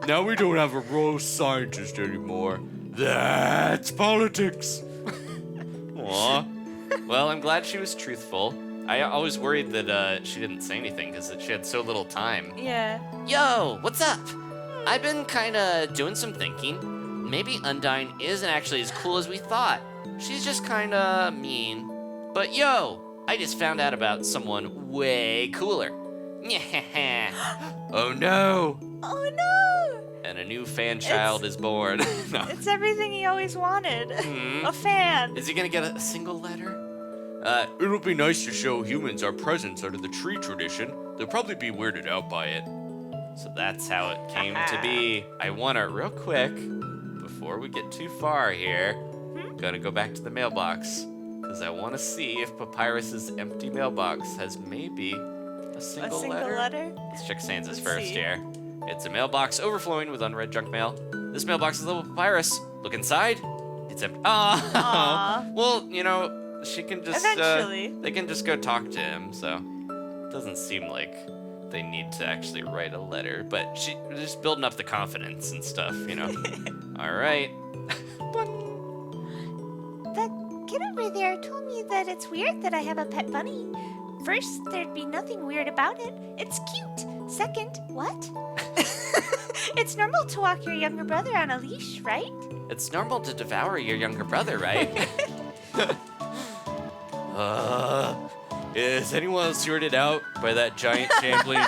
Now we don't have a royal scientist anymore. That's politics. Aw. Well, I'm glad she was truthful. I always worried that she didn't say anything because she had so little time. Yeah. Yo, what's up? I've been kinda doing some thinking. Maybe Undyne isn't actually as cool as we thought. She's just kinda mean. But yo, I just found out about someone way cooler. Oh no! Oh no! And a new fan child is born. No. It's everything he always wanted. A fan. Is he gonna get a single letter? It'll be nice to show humans our presence under the tree tradition. They'll probably be weirded out by it. So that's how it came to be. I want it real quick, before we get too far here. Gotta go back to the mailbox, because I want to see if Papyrus's empty mailbox has maybe A single, single letter? Let's check Sans' Let's first see. here. It's a mailbox overflowing with unread junk mail. This mailbox is little Papyrus. Look inside. It's empty. Aw. Well, you know, she can just. Eventually. They can just go talk to him, so. It doesn't seem like they need to actually write a letter, but she's just building up the confidence and stuff, you know. All right. That kid over there told me that it's weird that I have a pet bunny. First, there'd be nothing weird about it. It's cute. Second, what? It's normal to walk your younger brother on a leash, right? It's normal to devour your younger brother, right? Is anyone else sorted out by that giant shambling,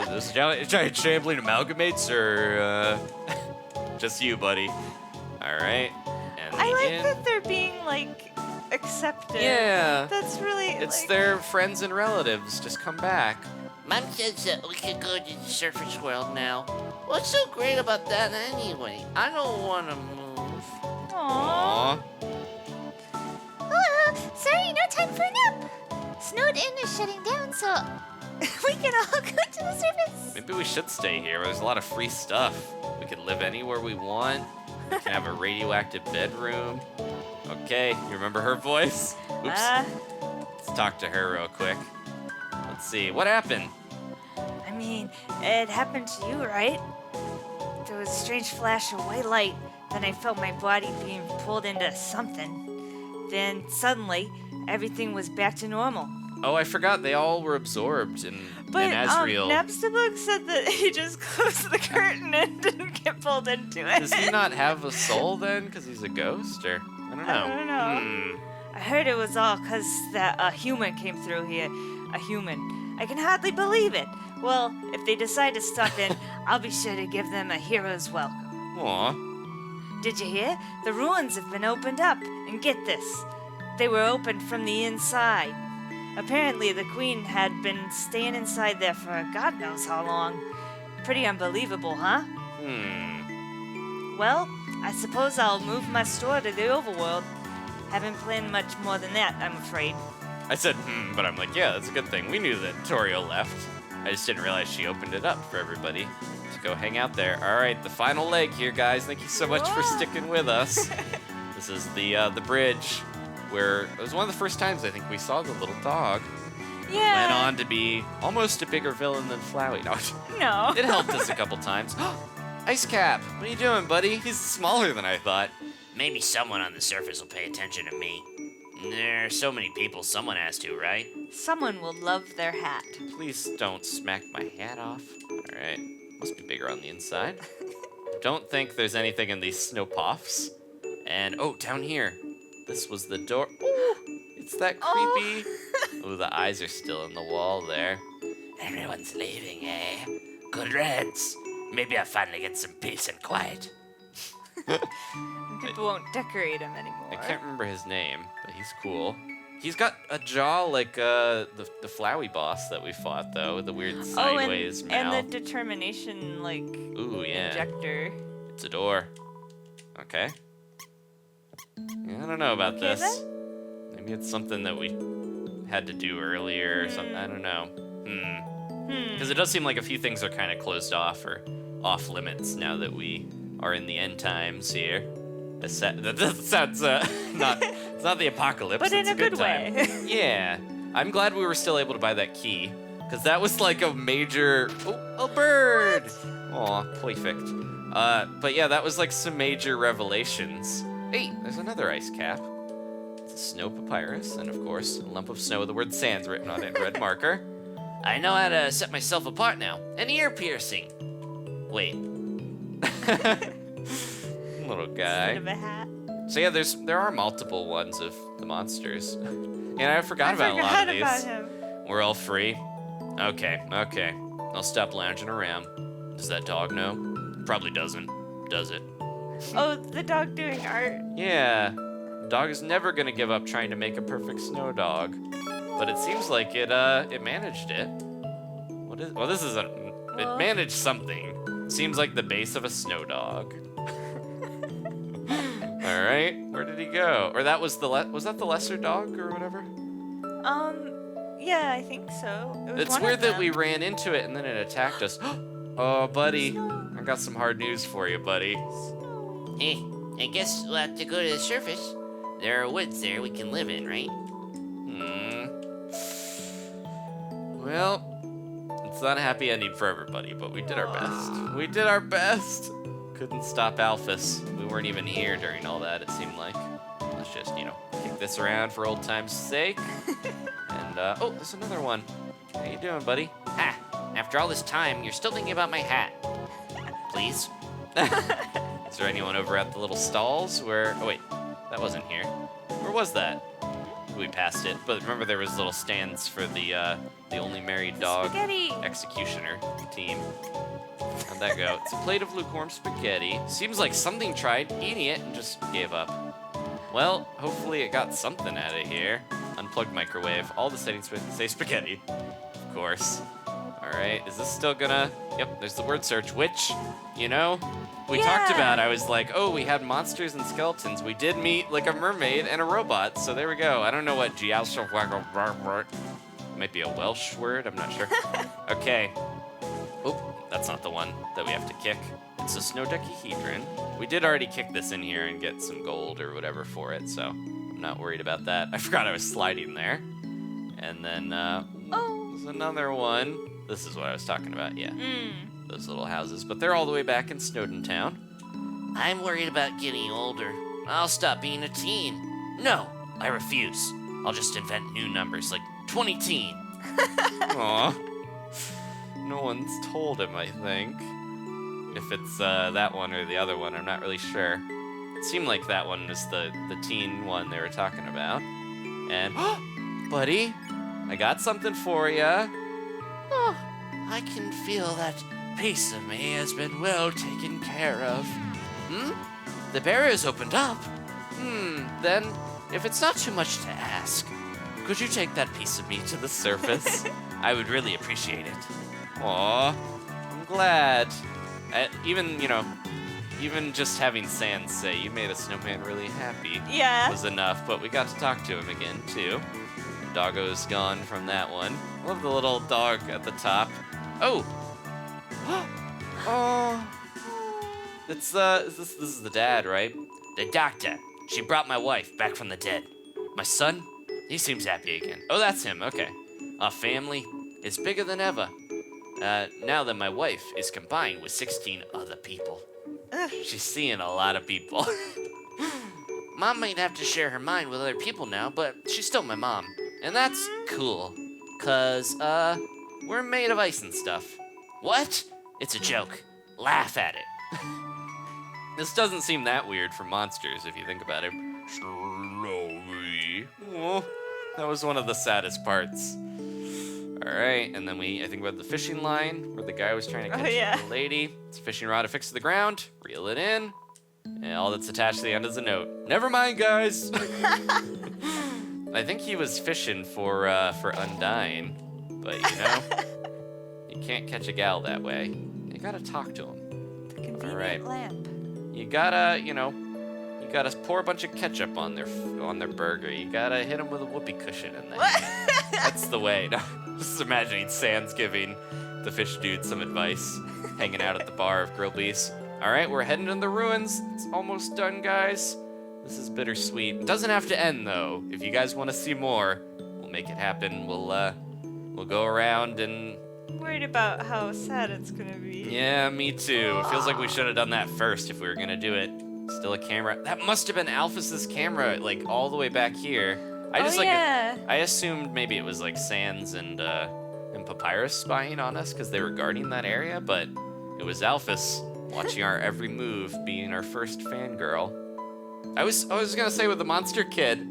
those giant shambling amalgamates, or just you, buddy? All right. And I like in. that they're being, like, accepted. Yeah. That's really, It's like... their friends and relatives. Just come back. Mom says that we could go to the surface world now. What's so great about that anyway? I don't want to move. Aww. Hello. Sorry, no time for a nap. Snowdin is shutting down, so we can all go to the surface. Maybe we should stay here. There's a lot of free stuff. We could live anywhere we want. We can have a radioactive bedroom. Okay, you remember her voice? Oops. Let's talk to her real quick. Let's see, what happened? I mean, it happened to you, right? There was a strange flash of white light, then I felt my body being pulled into something. Then, suddenly, everything was back to normal. Oh, I forgot, they all were absorbed in Asriel. Napstablook said that he just closed the curtain and didn't get pulled into it. Does he not have a soul then, because he's a ghost, or? I don't know. I don't know. I heard it was all because that a human came through here. A human. I can hardly believe it. Well, if they decide to stop in, I'll be sure to give them a hero's welcome. Aw. Did you hear? The ruins have been opened up. And get this. They were opened from the inside. Apparently, the queen had been staying inside there for God knows how long. Pretty unbelievable, huh? Well, I suppose I'll move my store to the overworld. Haven't planned much more than that, I'm afraid. I said, but I'm like, yeah, that's a good thing. We knew that Toriel left. I just didn't realize she opened it up for everybody to go hang out there. All right, the final leg here, guys. Thank you so much for sticking with us. This is the bridge where it was one of the first times I think we saw the little dog. Yeah. Went on to be almost a bigger villain than Flowey. No, No. it helped us a couple times. Ice Cap, what are you doing, buddy? He's smaller than I thought. Maybe someone on the surface will pay attention to me. There are so many people, someone has to, right? Someone will love their hat. Please don't smack my hat off. All right, must be bigger on the inside. Don't think there's anything in these snow puffs. And oh, down here, this was the door. Ooh, it's that creepy. Oh, the eyes are still in the wall there. Everyone's leaving, eh? Good riddance. Maybe I'll finally get some peace and quiet. People won't decorate him anymore. I can't remember his name, but he's cool. He's got a jaw like the Flowey boss that we fought, though, with the weird sideways mouth. and the determination, like, Ooh, yeah. injector. It's a door. Okay. Yeah, I don't know about Okay, this. Maybe it's something that we had to do earlier or something. I don't know. Because it does seem like a few things are kind of closed off or off limits now that we are in the end times here. That sounds not. It's not the apocalypse. But in it's a good time. way. Yeah. I'm glad we were still able to buy that key. Because that was like a major... Oh, a bird! Aw, perfect. But yeah, that was like some major revelations. Hey, there's another ice cap. It's a snow papyrus, and of course, a lump of snow with the word sans written on it in red marker. I know how to set myself apart now. An ear piercing. Wait. Little guy. Bit of a hat. So yeah, there are multiple ones of the monsters. And I forgot about a lot of these. about him. We're all free. Okay. I'll stop lounging around. Does that dog know? Probably doesn't. Does it? Oh, the dog doing art. Yeah. The dog is never gonna give up trying to make a perfect snow dog. But it seems like it managed it. What is? Well, this is it managed something. Seems like the base of a snow dog. All right, where did he go? Or that was was that the lesser dog or whatever? Yeah, I think so. It was It's one weird of that them. we ran into it and then it attacked us. Oh, buddy. I got some hard news for you, buddy. Eh, I guess we'll have to go to the surface. There are woods there we can live in, right? Well, it's not a happy ending for everybody, but we did our best. We did our best. Couldn't stop Alphys. We weren't even here during all that, it seemed like. Let's just, kick this around for old time's sake. And, oh, there's another one. How you doing, buddy? Ha! After all this time, you're still thinking about my hat. Please? Is there anyone over at the little stalls where... Oh, wait. That wasn't here. Where was that? We passed it. But remember there was little stands for the only married dog Spaghetti. executioner team. How'd that go? It's a plate of lukewarm spaghetti. Seems like something tried eating it and just gave up. Well, hopefully it got something out of here. Unplugged microwave. All the settings say spaghetti. Of course. Alright, is this still gonna... Yep, there's the word search, which, we talked Yeah. about. I was like, oh, we had monsters and skeletons. We did meet, like, a mermaid and a robot, so there we go. I don't know what might be a Welsh word, I'm not sure. Okay. Oh, that's not the one that we have to kick. It's a snowdecahedron. We did already kick this in here and get some gold or whatever for it, so I'm not worried about that. I forgot I was sliding there. And then, there's another one. This is what I was talking about, yeah. Those little houses. But they're all the way back in Snowdin Town. I'm worried about getting older. I'll stop being a teen. No, I refuse. I'll just invent new numbers like 20-teen. Aw. No one's told him, I think. If it's that one or the other one, I'm not really sure. It seemed like that one was the teen one they were talking about. And, buddy, I got something for ya. Oh, I can feel that piece of me has been well taken care of. The barrier's opened up. Then, if it's not too much to ask, could you take that piece of me to the surface? I would really appreciate it. Aw, I'm glad. Even just having Sans say you made a snowman really happy Yeah. was enough, but we got to talk to him again, too. Doggo's gone from that one. I love the little dog at the top. Oh! Oh! It's, this is the dad, right? The doctor. She brought my wife back from the dead. My son, he seems happy again. Oh, that's him, okay. Our family is bigger than ever. Now that my wife is combined with 16 other people. She's seeing a lot of people. Mom might have to share her mind with other people now, but she's still my mom. And that's cool. 'Cause, we're made of ice and stuff. What? It's a joke. Laugh at it. This doesn't seem that weird for monsters, if you think about it. Slowly. Oh, that was one of the saddest parts. Alright, and then I think we had the fishing line, where the guy was trying to catch the lady. It's a fishing rod affixed to the ground. Reel it in. And all that's attached to the end is a note. Never mind, guys! I think he was fishing for Undyne. But, you can't catch a gal that way. You gotta talk to him. The convenient Alright. lamp. You gotta, you gotta pour a bunch of ketchup on their burger. You gotta hit them with a whoopee cushion in there. That's the way. No, just imagining Sans giving the fish dude some advice, hanging out at the bar of Grillby's. All right, we're heading to the ruins. It's almost done, guys. This is bittersweet. It doesn't have to end though. If you guys want to see more, we'll make it happen. We'll go around and. I'm worried about how sad it's gonna be. Yeah, me too. It feels like we should have done that first if we were gonna do it. Still a camera. That must have been Alphys's camera, like all the way back here. I assumed maybe it was like Sans and Papyrus spying on us because they were guarding that area, but it was Alphys watching our every move, being our first fangirl. I was gonna say with the monster kid,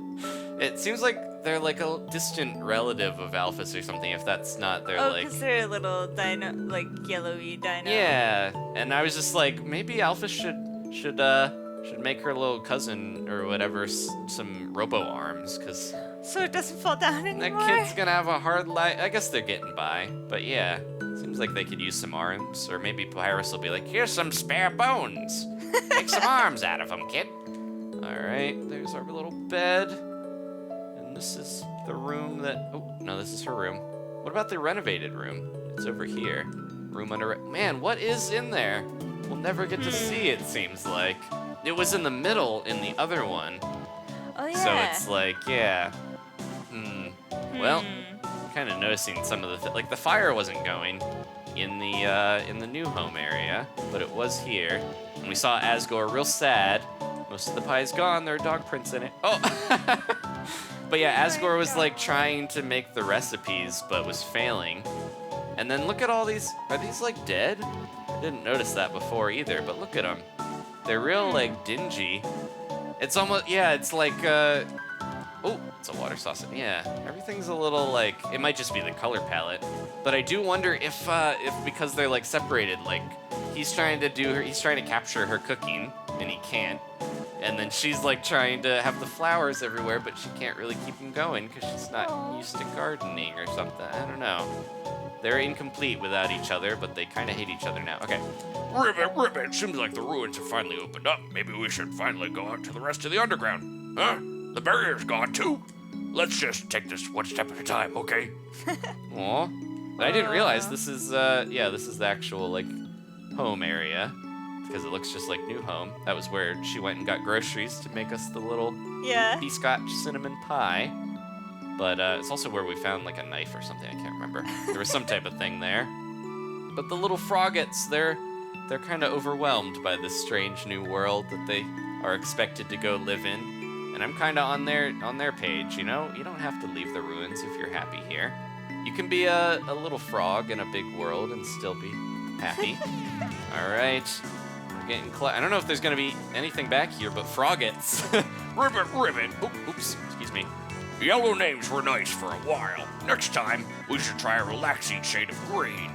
it seems like they're like a distant relative of Alphys or something. If that's not their like. because they're a little dino, like yellowy dino. Yeah, and I was just like, maybe Alphys should make her little cousin or whatever some robo arms, cause So it doesn't fall down that anymore. kid's gonna have a hard life. I guess they're getting by, but yeah, seems like they could use some arms, or maybe Papyrus will be like, here's some spare bones. Make some arms out of them, kid. All right, there's our little bed, and this is the room that... Oh, no, this is her room. What about the renovated room? It's over here. Room under... Man, what is in there? We'll never get to see it, seems like. It was in the middle in the other one. Oh yeah. So it's like, yeah. Well, kind of noticing some of the... like, the fire wasn't going in the new home area, but it was here. And we saw Asgore real sad. Most of the pie's gone. There are dog prints in it. Oh! But yeah, Asgore was like trying to make the recipes, but was failing. And then look at all these. Are these like dead? I didn't notice that before either, but look at them. They're real like dingy. It's almost, yeah, it's like, oh, it's a water sauce. Yeah, everything's a little like, it might just be the color palette. But I do wonder if because they're like separated, like he's trying to capture her cooking and he can't. And then she's like trying to have the flowers everywhere, but she can't really keep them going because she's not used to gardening or something. I don't know. They're incomplete without each other, but they kind of hate each other now. Okay. Ribbit, seems like the ruins have finally opened up. Maybe we should finally go out to the rest of the underground. Huh? The barrier's gone too? Let's just take this one step at a time, okay? Aw. I didn't realize this is, this is the actual, like, home area. Because it looks just like new home. That was where she went and got groceries to make us the little Butterscotch cinnamon pie. But it's also where we found like a knife or something. I can't remember. There was some type of thing there. But the little froggets, they're kind of overwhelmed by this strange new world that they are expected to go live in. And I'm kind of on their page. You know, you don't have to leave the ruins if you're happy here. You can be a little frog in a big world and still be happy. All right. Getting I don't know if there's gonna be anything back here but froggets. Ribbit. Oops, excuse me. Yellow names were nice for a while. Next time, we should try a relaxing shade of green.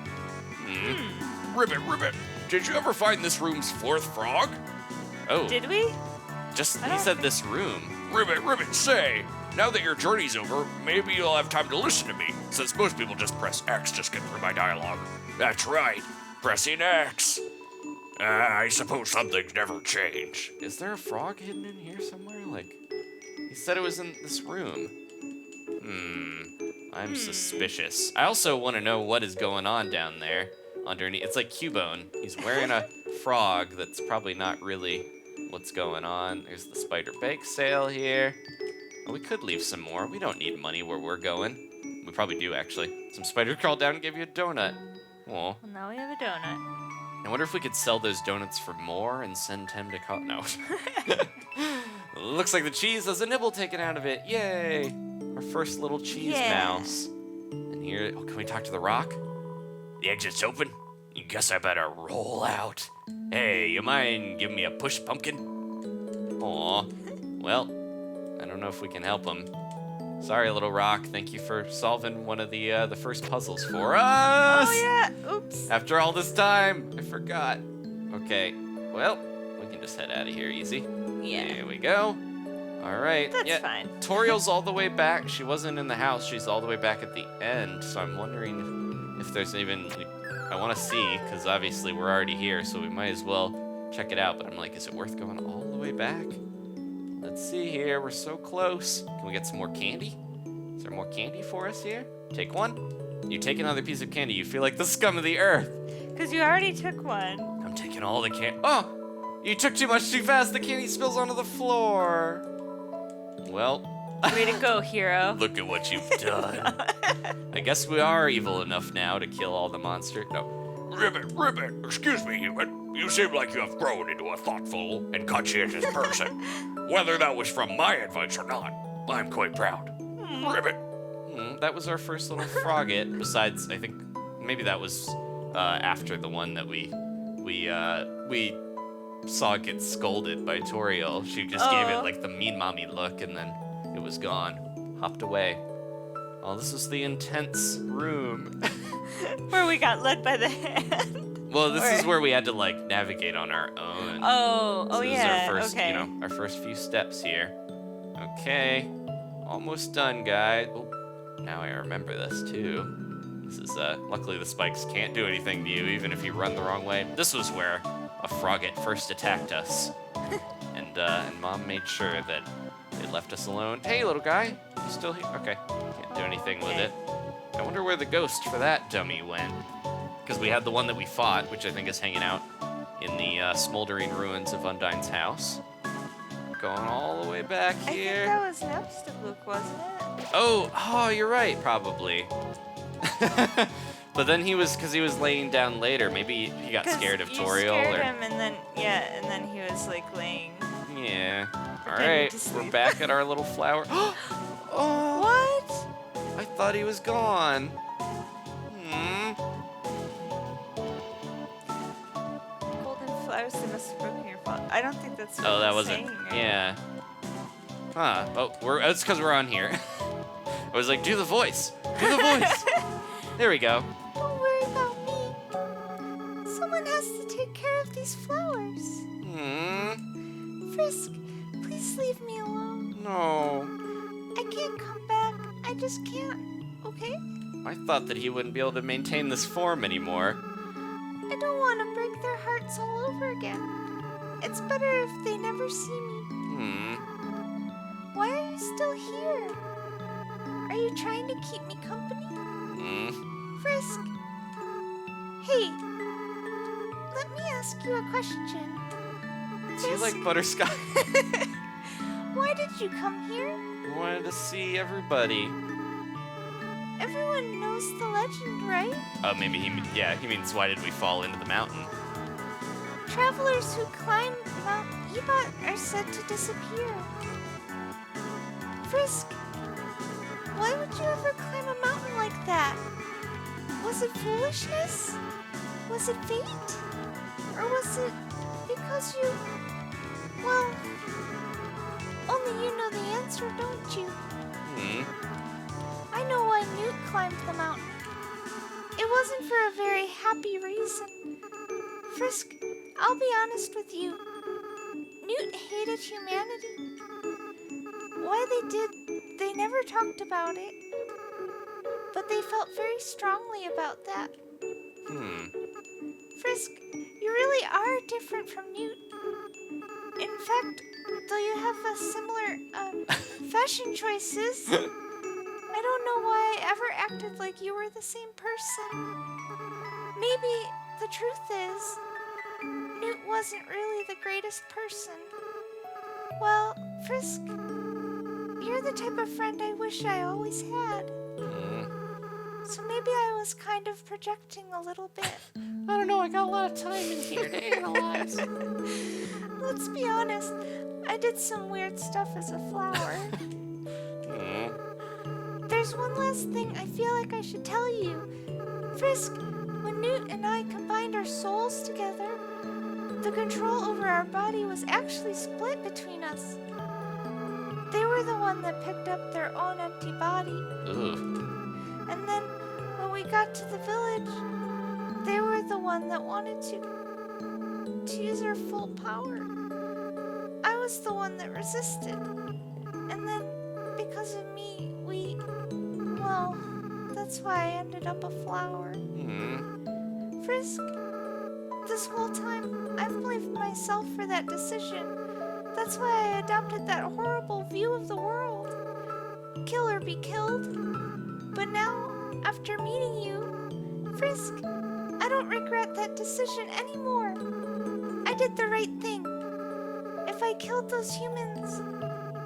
Ribbit, did you ever find this room's fourth frog? Oh. Did we? He said this room. Ribbit, say, now that your journey's over, maybe you'll have time to listen to me, since most people just press X to skip through my dialogue. That's right, pressing X. I suppose some things never change. Is there a frog hidden in here somewhere? Like, he said it was in this room. I'm suspicious. I also want to know what is going on down there underneath. It's like Cubone. He's wearing a frog that's probably not really what's going on. There's the spider bake sale here. Oh, we could leave some more. We don't need money where we're going. We probably do, actually. Some spiders crawled down and gave you a donut. Aw. Well, now we have a donut. I wonder if we could sell those donuts for more and send Temmie to college. No. Looks like the cheese has a nibble taken out of it. Yay! Our first little cheese mouse. And here, can we talk to the rock? The exit's open. Guess I better roll out. Hey, you mind giving me a push, pumpkin? Aw. Well, I don't know if we can help him. Sorry, little rock. Thank you for solving one of the first puzzles for us. Oh yeah. Oops. After all this time, I forgot. Okay. Well, we can just head out of here easy. Yeah. Here we go. All right. That's fine. Toriel's all the way back. She wasn't in the house. She's all the way back at the end. So I'm wondering if there's even... I want to see, because obviously we're already here, so we might as well check it out. But I'm like, is it worth going all the way back? Let's see here. We're so close. Can we get some more candy? Is there more candy for us here? Take one. You take another piece of candy. You feel like the scum of the earth. Because you already took one. I'm taking all the candy. Oh! You took too much too fast. The candy spills onto the floor. Well. Way to go, hero. Look at what you've done. I guess we are evil enough now to kill all the monsters. No. Ribbit, excuse me, human. You seem like you have grown into a thoughtful and conscientious person. Whether that was from my advice or not, I'm quite proud. Ribbit. That was our first little frogget. Besides, I think maybe that was after the one that we saw get scolded by Toriel. She just gave it like the mean mommy look, and then it was gone, hopped away. Oh, this is the intense room. Where we got led by the hand. Well, this is where we had to like navigate on our own. Oh This yeah. is our first, okay. our first few steps here. Okay, almost done, guys. Oh, now I remember this too. This is luckily the spikes can't do anything to you, even if you run the wrong way. This was where a frogget first attacked us, and Mom made sure that it left us alone. Hey, little guy, Still here? Okay. Can't do anything with Okay. it. I wonder where the ghost for that dummy went. Because we had the one that we fought, which I think is hanging out in the smoldering ruins of Undyne's house. Going all the way back I think here. that was Napstablook, wasn't it? Oh, you're right, probably. But then he was laying down later. Maybe he got 'Cause scared of you Toriel. scared Or him, and then he was like laying. yeah. All Pretending right, to we're sleep. back at our little flower. Oh, What? I thought he was gone. Hmm. Golden flowers, they must have broken your fall. I don't think that's what Oh, that it's wasn't. saying, right? Yeah. Huh. Oh, it's because we're on here. I was like, do the voice. Do the voice. There we go. Don't worry about me. Someone has to take care of these flowers. Hmm. Frisk, please leave me alone. No. I can't come back. I just can't, okay? I thought that he wouldn't be able to maintain this form anymore. I don't want to break their hearts all over again. It's better if they never see me. Hmm. Why are you still here? Are you trying to keep me company? Hmm. Frisk. Hey, let me ask you a question. Do you like Butterscotch? Why did you come here? I wanted to see everybody. Everyone knows the legend, right? Oh, maybe he means why did we fall into the mountain? Travelers who climb Mount Ebot are said to disappear. Frisk, why would you ever climb a mountain like that? Was it foolishness? Was it fate? Or was it because you... Well, only you know the answer, don't you? Hmm. I know why Newt climbed the mountain. It wasn't for a very happy reason. Frisk, I'll be honest with you. Newt hated humanity. Why they did, they never talked about it. But they felt very strongly about that. Hmm. Frisk, you really are different from Newt. In fact, though you have a similar fashion choices, I don't know why I ever acted like you were the same person. Maybe the truth is, Newt wasn't really the greatest person. Well, Frisk, you're the type of friend I wish I always had. Hmm. So maybe I was kind of projecting a little bit. I don't know, I got a lot of time in here to analyze. Let's be honest, I did some weird stuff as a flower. Hmm. There's one last thing I feel like I should tell you. Frisk, when Newt and I combined our souls together, the control over our body was actually split between us. They were the one that picked up their own empty body. Ooh. And then when we got to the village, they were the one that wanted to use their full power. I was the one that resisted. And then because of me, well, that's why I ended up a flower. Hmm. Frisk, this whole time I've blamed myself for that decision. That's why I adopted that horrible view of the world. Kill or be killed. But now, after meeting you, Frisk, I don't regret that decision anymore. I did the right thing. If I killed those humans,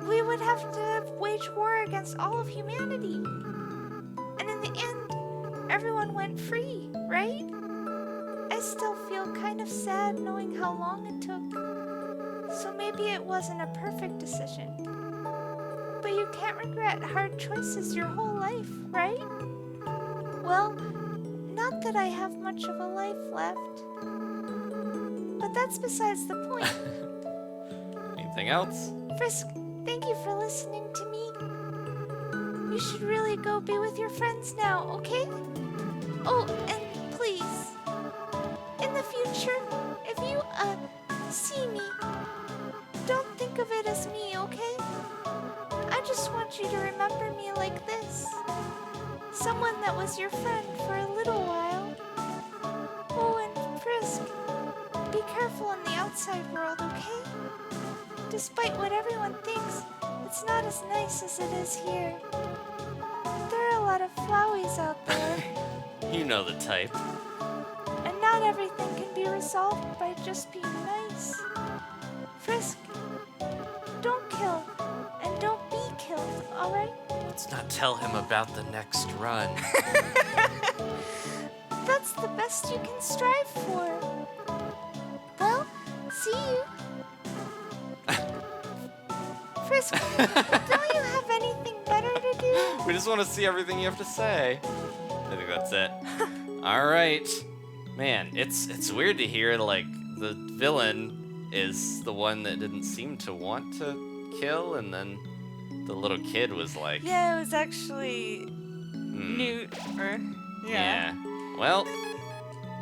we would have to wage war against all of humanity. And in the end, everyone went free, right? I still feel kind of sad knowing how long it took. So maybe it wasn't a perfect decision. But you can't regret hard choices your whole life, right? Well, not that I have much of a life left. But that's besides the point. Anything else? Frisk, thank you for listening to me. You should really go be with your friends now, okay? Oh, and please, in the future, if you, see me, don't think of it as me, okay? I just want you to remember me like this. Someone that was your friend for a little while. Oh, and Frisk, be careful in the outside world, okay? Despite what everyone thinks, It's not as nice as it is here. There are a lot of Floweys out there, You know the type. and not everything can be resolved by just being nice. Frisk, don't kill, and don't be killed, alright? Let's not tell him about the next run. That's the best you can strive for. Well, see you. Frisk, don't you have anything better to do? We just want to see everything you have to say. I think that's it. All right. Man, it's weird to hear, like, the villain is the one that didn't seem to want to kill, and then the little kid was like, Yeah, it was actually Newt, or yeah. Well,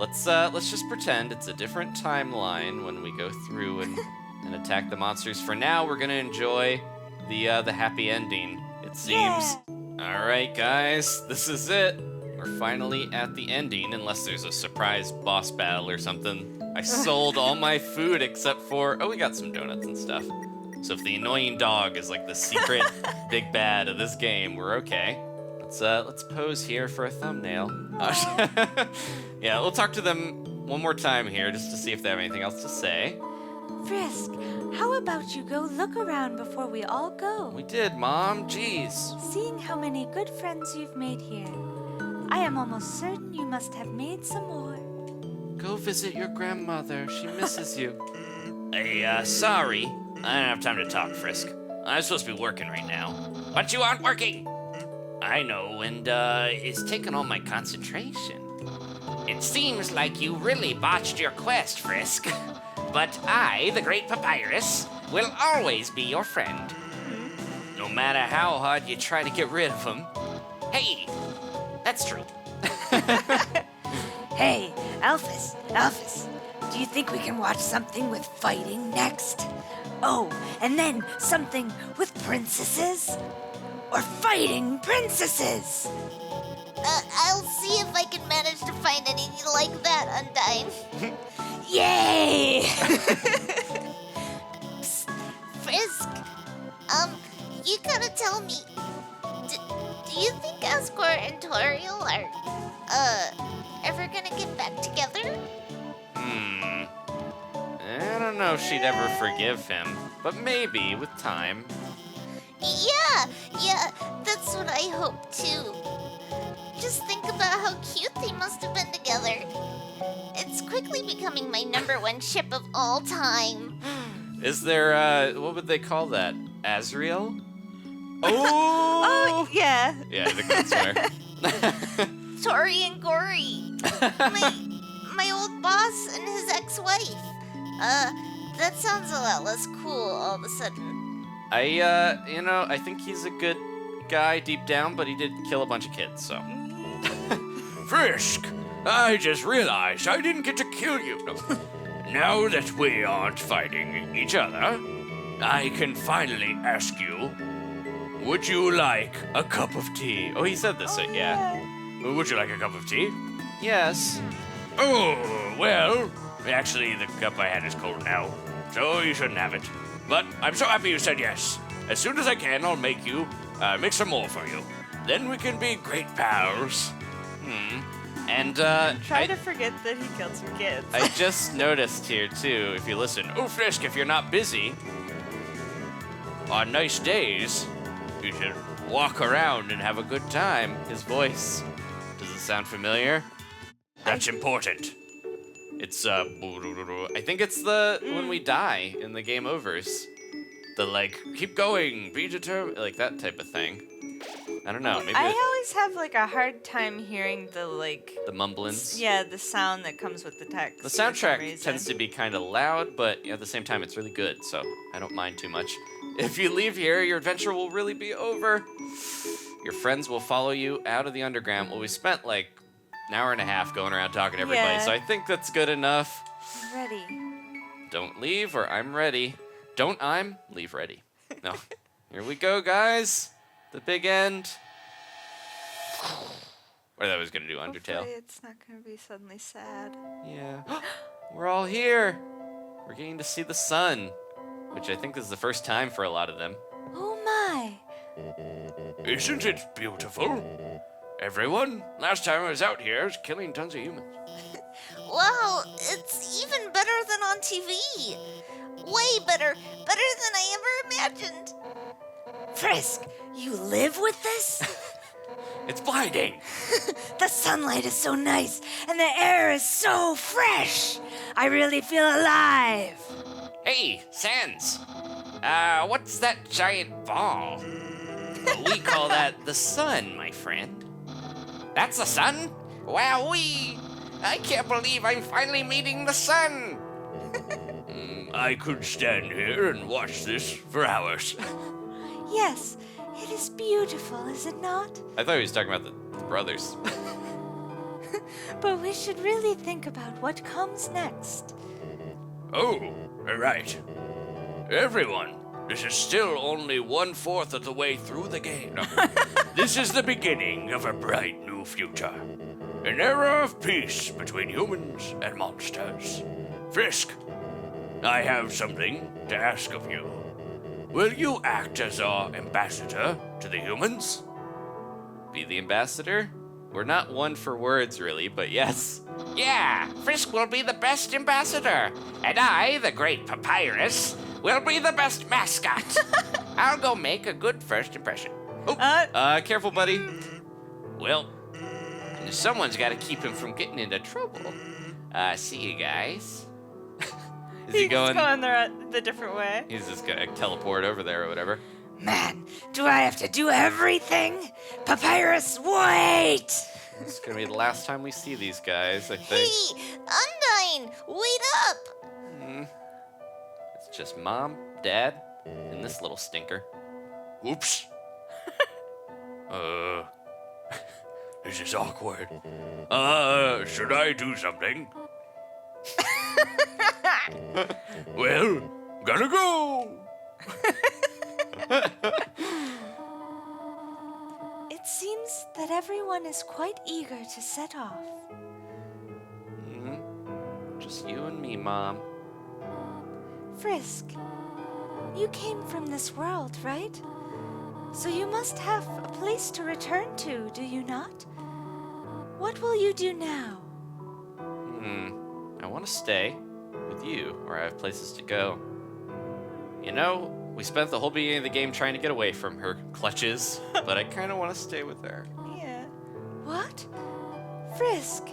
let's just pretend it's a different timeline when we go through and attack the monsters. For now, we're gonna enjoy the happy ending, it seems. All right, guys, this is it. We're finally at the ending, unless there's a surprise boss battle or something. I sold all my food except for, we got some donuts and stuff. So if the annoying dog is like the secret big bad of this game, we're okay. Let's pose here for a thumbnail. Yeah, we'll talk to them one more time here just to see if they have anything else to say. Frisk, how about you go look around before we all go? We did, Mom. Jeez. Seeing how many good friends you've made here, I am almost certain you must have made some more. Go visit your grandmother. She misses you. Hey, sorry. I don't have time to talk, Frisk. I'm supposed to be working right now. But you aren't working! I know, and, it's taken all my concentration. It seems like you really botched your quest, Frisk. But I, the great Papyrus, will always be your friend. No matter how hard you try to get rid of him. Hey, that's true. Hey, Alphys, do you think we can watch something with fighting next? Oh, and then something with princesses? Or fighting princesses? I'll see if I can manage to find anything like that, Undyne. Yay! Psst, Frisk, you gotta tell me, do you think Asgore and Toriel are, ever gonna get back together? I don't know if she'd ever forgive him, but maybe with time. Yeah, that's what I hope too. Just think about how cute they must have been together. It's quickly becoming my #1 ship of all time. Is there, what would they call that? Asriel? Oh! Yeah. Yeah, I think that's fair. Tori and Gory. my old boss and his ex-wife. That sounds a lot less cool all of a sudden. I think he's a good guy deep down, but he did kill a bunch of kids, so. Frisk, I just realized I didn't get to kill you. Now that we aren't fighting each other, I can finally ask you, would you like a cup of tea? Oh, he said this, yeah. Would you like a cup of tea? Yes. Oh, well, actually, the cup I had is cold now, so you shouldn't have it. But I'm so happy you said yes. As soon as I can, I'll make make some more for you. Then we can be great pals. And, Try to forget that he killed some kids. I just noticed here, too, if you listen. Oh, Frisk, if you're not busy, on nice days, you should walk around and have a good time. His voice. Does it sound familiar? That's important. It's, I think it's when we die in the game overs. The, like, keep going, be determined, like that type of thing. I don't know, maybe I always have like a hard time hearing the the mumblings. Yeah, the sound that comes with the text. The for some soundtrack reason. tends to be kind of loud, but at the same time, it's really good, so I don't mind too much. If you leave here, your adventure will really be over. Your friends will follow you out of the underground. Well, we spent like an hour and a half going around talking to everybody, Yeah. so I think that's good enough. Ready. Don't leave, or I'm ready. Don't leave ready. No. Here we go, guys. The big end. Or that was gonna do Undertale. Hopefully it's not gonna be suddenly sad. Yeah. We're all here. We're getting to see the sun, which I think is the first time for a lot of them. Oh my, Isn't it beautiful? Everyone, last time I was out here, I was killing tons of humans. Wow, it's even better than on TV. Way better. Better than I ever imagined. Frisk, you live with this? It's blinding. The sunlight is so nice, and the air is so fresh. I really feel alive. Hey, Sans. What's that giant ball? We call that the sun, my friend. That's the sun? Wowee! I can't believe I'm finally meeting the sun. I could stand here and watch this for hours. Yes, it is beautiful, is it not? I thought he was talking about the brothers. But we should really think about what comes next. Oh, right. Everyone, this is still only 1/4 of the way through the game. This is the beginning of a bright new future. An era of peace between humans and monsters. Frisk, I have something to ask of you. Will you act as our ambassador to the humans? Be the ambassador? We're not one for words, really, but yes. Yeah, Frisk will be the best ambassador. And I, the great Papyrus, will be the best mascot. I'll go make a good first impression. Careful, buddy. Well, someone's got to keep him from getting into trouble. See you guys. Is he He's going? going the different way. He's just gonna teleport over there or whatever. Man, do I have to do everything? Papyrus, wait! It's gonna be the last time we see these guys, I think. Hey, Undyne, wait up! It's just Mom, Dad, and this little stinker. Oops. This is awkward. Should I do something? Well, gotta go. It seems that everyone is quite eager to set off. Just you and me, Mom. Frisk, you came from this world, right? So you must have a place to return to, do you not? What will you do now? I want to stay with you, where I have places to go. You know, we spent the whole beginning of the game trying to get away from her clutches, but I kind of want to stay with her. Yeah. What? Frisk,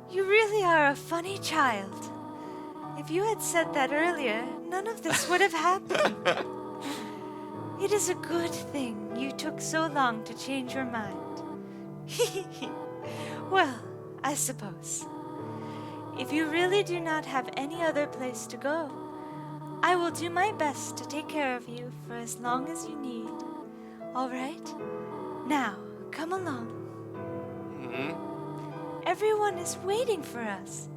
you really are a funny child. If you had said that earlier, none of this would have happened. It is a good thing you took so long to change your mind. Well, I suppose. If you really do not have any other place to go, I will do my best to take care of you for as long as you need. All right? Now, come along. Everyone is waiting for us.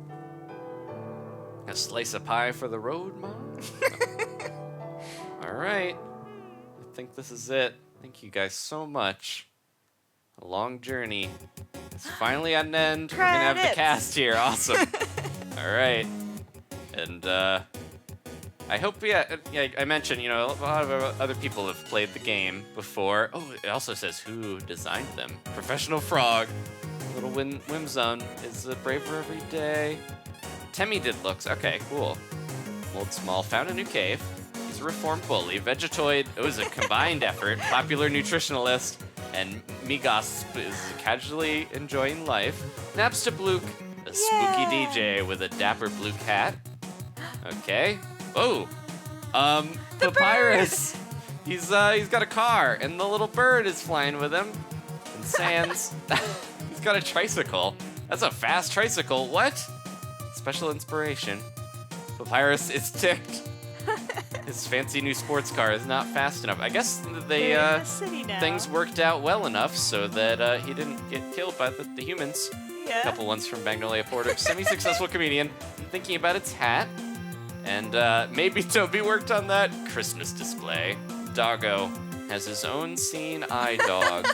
A slice of pie for the road, Mom? All right. I think this is it. Thank you guys so much. A long journey. It's finally at an end. We're gonna have the Credits. cast here. Awesome. All right. And I hope, I mentioned, a lot of other people have played the game before. Oh, it also says who designed them. Professional Frog. Little Whimzone is a braver every day. Temmie did looks. Okay, cool. Old Small found a new cave. He's a reformed bully. Vegetoid, it was a combined effort. Popular nutritionalist. And Migasp is casually enjoying life. Napstablook, a spooky DJ with a dapper blue cat. Okay. Oh. Papyrus. He's got a car, and the little bird is flying with him. And Sans, he's got a tricycle. That's a fast tricycle. What? Special inspiration. Papyrus is ticked. His fancy new sports car is not fast enough. I guess They're in the city now. things worked out well enough so that he didn't get killed by the humans. Yeah. A couple ones from Magnolia Porter. Semi-successful comedian. I'm thinking about its hat. And maybe Toby worked on that Christmas display. Doggo has his own seeing eye dog.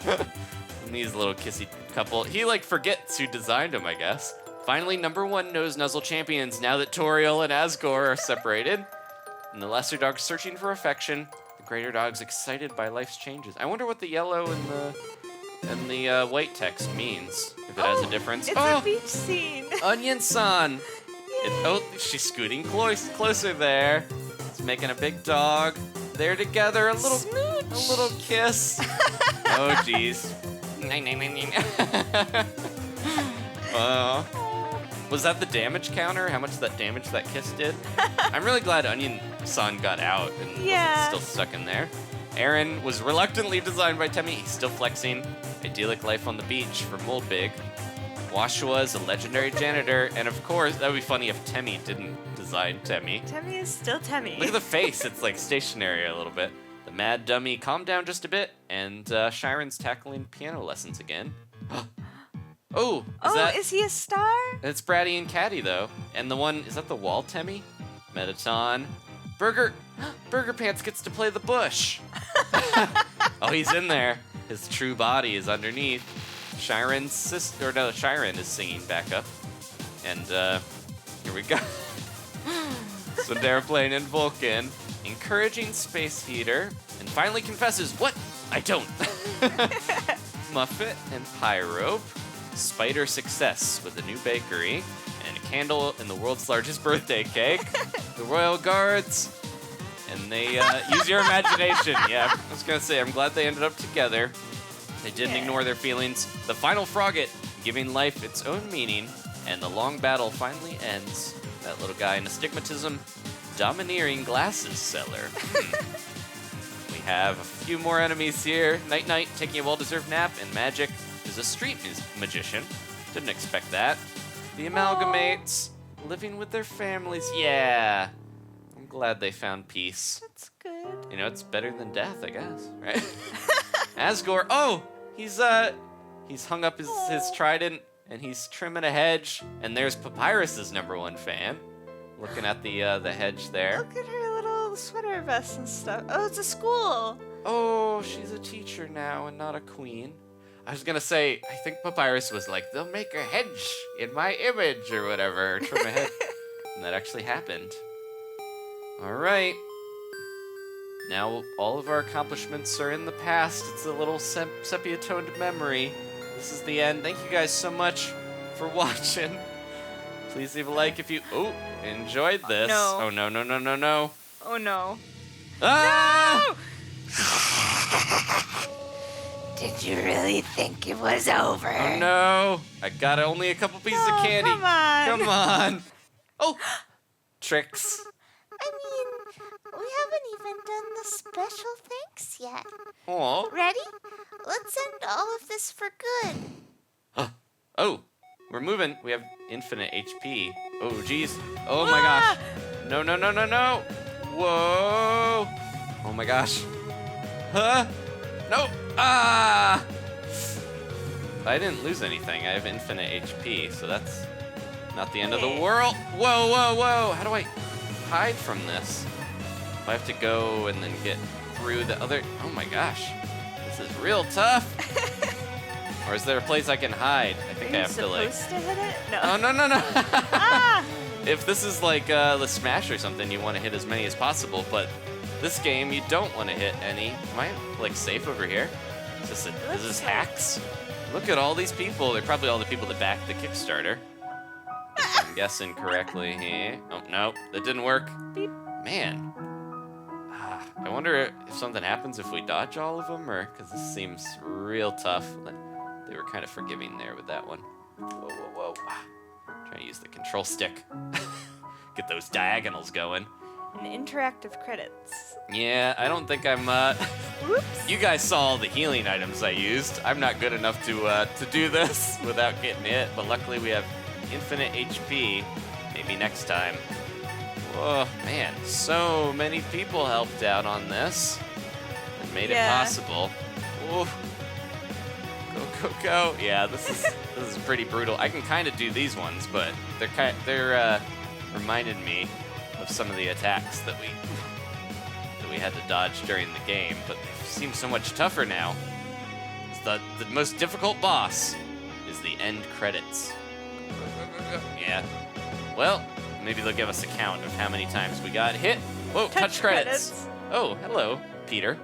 And these little kissy couple. He forgets who designed him, I guess. Finally, #1 Nose Nuzzle champions now that Toriel and Asgore are separated. And the lesser dog's searching for affection. The Greater dog's excited by life's changes. I wonder what the yellow and the white text means. If it has a difference. It's a beach scene. Onion-san. She's scooting closer there. It's making a big dog. They're together. A little kiss. Oh, jeez. Was that the damage counter? How much that damage that kiss did? I'm really glad Onion-san got out and wasn't still stuck in there. Aaron was reluctantly designed by Temmie. He's still flexing. Idyllic life on the beach for Moldbig. Washua is a legendary janitor, and of course, that would be funny if Temmie didn't design Temmie. Temmie is still Temmie. Look at the face, it's like stationary a little bit. The mad dummy calmed down just a bit, and Shiren's tackling piano lessons again. Is he a star? It's Bratty and Caddy, though. And the one, is that the wall Temmie? Mettaton. Burger Pants gets to play the bush. Oh, he's in there. His true body is underneath. Shiren is singing back up. And here we go. Sundara playing in Vulcan. Encouraging Space Heater. And finally confesses, what? I don't. Muffet and Pyrope. Spider Success with a new bakery. And a candle in the world's largest birthday cake. The Royal Guards. And they use your imagination. Yeah, I was going to say, I'm glad they ended up together. They didn't ignore their feelings. The final frogget, giving life its own meaning, and the long battle finally ends. That little guy in astigmatism, domineering glasses seller. We have a few more enemies here. Night Night taking a well-deserved nap, and Magic is a street magician. Didn't expect that. The Amalgamates, living with their families. Yeah, I'm glad they found peace. That's good. You know, it's better than death, I guess, right? Asgore, he's hung up his trident and he's trimming a hedge. And there's Papyrus's #1 fan, looking at the hedge there. Look at her little sweater vest and stuff. Oh, it's a school. Oh, she's a teacher now and not a queen. I was gonna say, I think Papyrus was like, they'll make a hedge in my image or whatever, trim a hedge. And that actually happened. All right. Now all of our accomplishments are in the past. It's a little sepia-toned memory. This is the end. Thank you guys so much for watching. Please leave a like if you enjoyed this. No. Oh no. Oh no. Ah! Did you really think it was over? Oh no! I got only a couple pieces of candy. Come on. Come on. Oh, tricks. I mean, we haven't even done the special thanks yet. Aw. Ready? Let's end all of this for good. Oh, we're moving. We have infinite HP. Oh, geez. Oh my gosh. No. Whoa. Oh my gosh. Huh? No. Ah! I didn't lose anything. I have infinite HP, so that's not the end of the world. Whoa. How do I hide from this? I have to go and then get through the other... Oh my gosh. This is real tough. Or is there a place I can hide? I think I have to like... supposed to hit it? No. Oh, no. Ah! If this is like the Smash or something, you want to hit as many as possible, but this game, you don't want to hit any. Am I like safe over here? Is this hacks? Look at all these people. They're probably all the people that backed the Kickstarter. If I'm guessing correctly here. Oh, no, that didn't work. Beep. Man. I wonder if something happens if we dodge all of them, or because this seems real tough. They were kind of forgiving there with that one. Whoa. Trying to use the control stick. Get those diagonals going. And interactive credits. Yeah, I don't think I'm, Whoops. You guys saw all the healing items I used. I'm not good enough to do this without getting hit, but luckily we have infinite HP. Maybe next time. Whoa, man, so many people helped out on this and made it possible. Whoa. Go. Yeah, this is pretty brutal. I can kind of do these ones, but they're reminded me of some of the attacks that we had to dodge during the game, but they seem so much tougher now. The most difficult boss is the end credits. Yeah. Well, maybe they'll give us a count of how many times we got hit. Whoa, touch credits. Oh, hello. Peter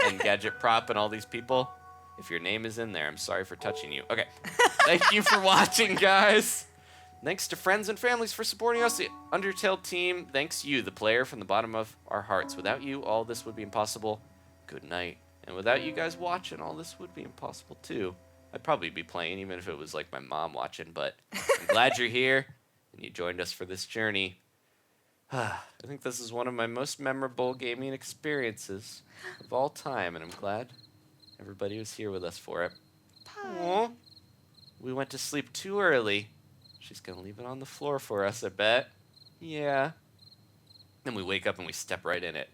and Gadget Prop and all these people. If your name is in there, I'm sorry for touching you. Okay. Thank you for watching, guys. Thanks to friends and families for supporting us, the Undertale team. Thanks you, the player, from the bottom of our hearts. Without you, all this would be impossible. Good night. And without you guys watching, all this would be impossible too. I'd probably be playing even if it was like my mom watching, but I'm glad you're here and you joined us for this journey. I think this is one of my most memorable gaming experiences of all time, and I'm glad everybody was here with us for it. Aw. We went to sleep too early. She's gonna leave it on the floor for us, I bet. Yeah. Then we wake up and we step right in it.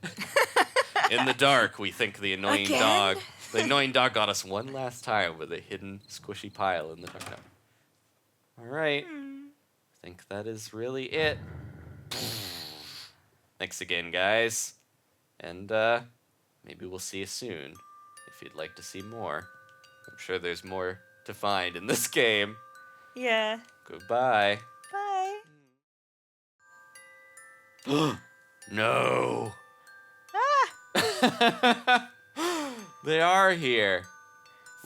In the dark, we think the annoying dog. The annoying dog got us one last time with a hidden squishy pile in the dark. All right. I think that is really it. Thanks again, guys. And maybe we'll see you soon if you'd like to see more. I'm sure there's more to find in this game. Yeah. Goodbye. Bye. No. Ah! They are here.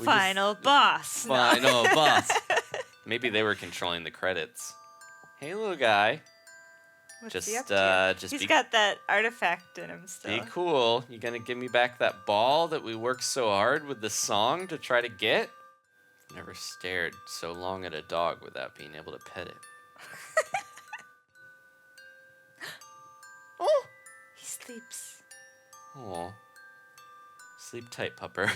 Final boss. Final boss. Maybe they were controlling the credits. Hey, little guy. What's he up to? He's got that artifact in him still. Be cool. You gonna give me back that ball that we worked so hard with the song to try to get? Never stared so long at a dog without being able to pet it. Oh, he sleeps. Aw. Sleep tight, pupper.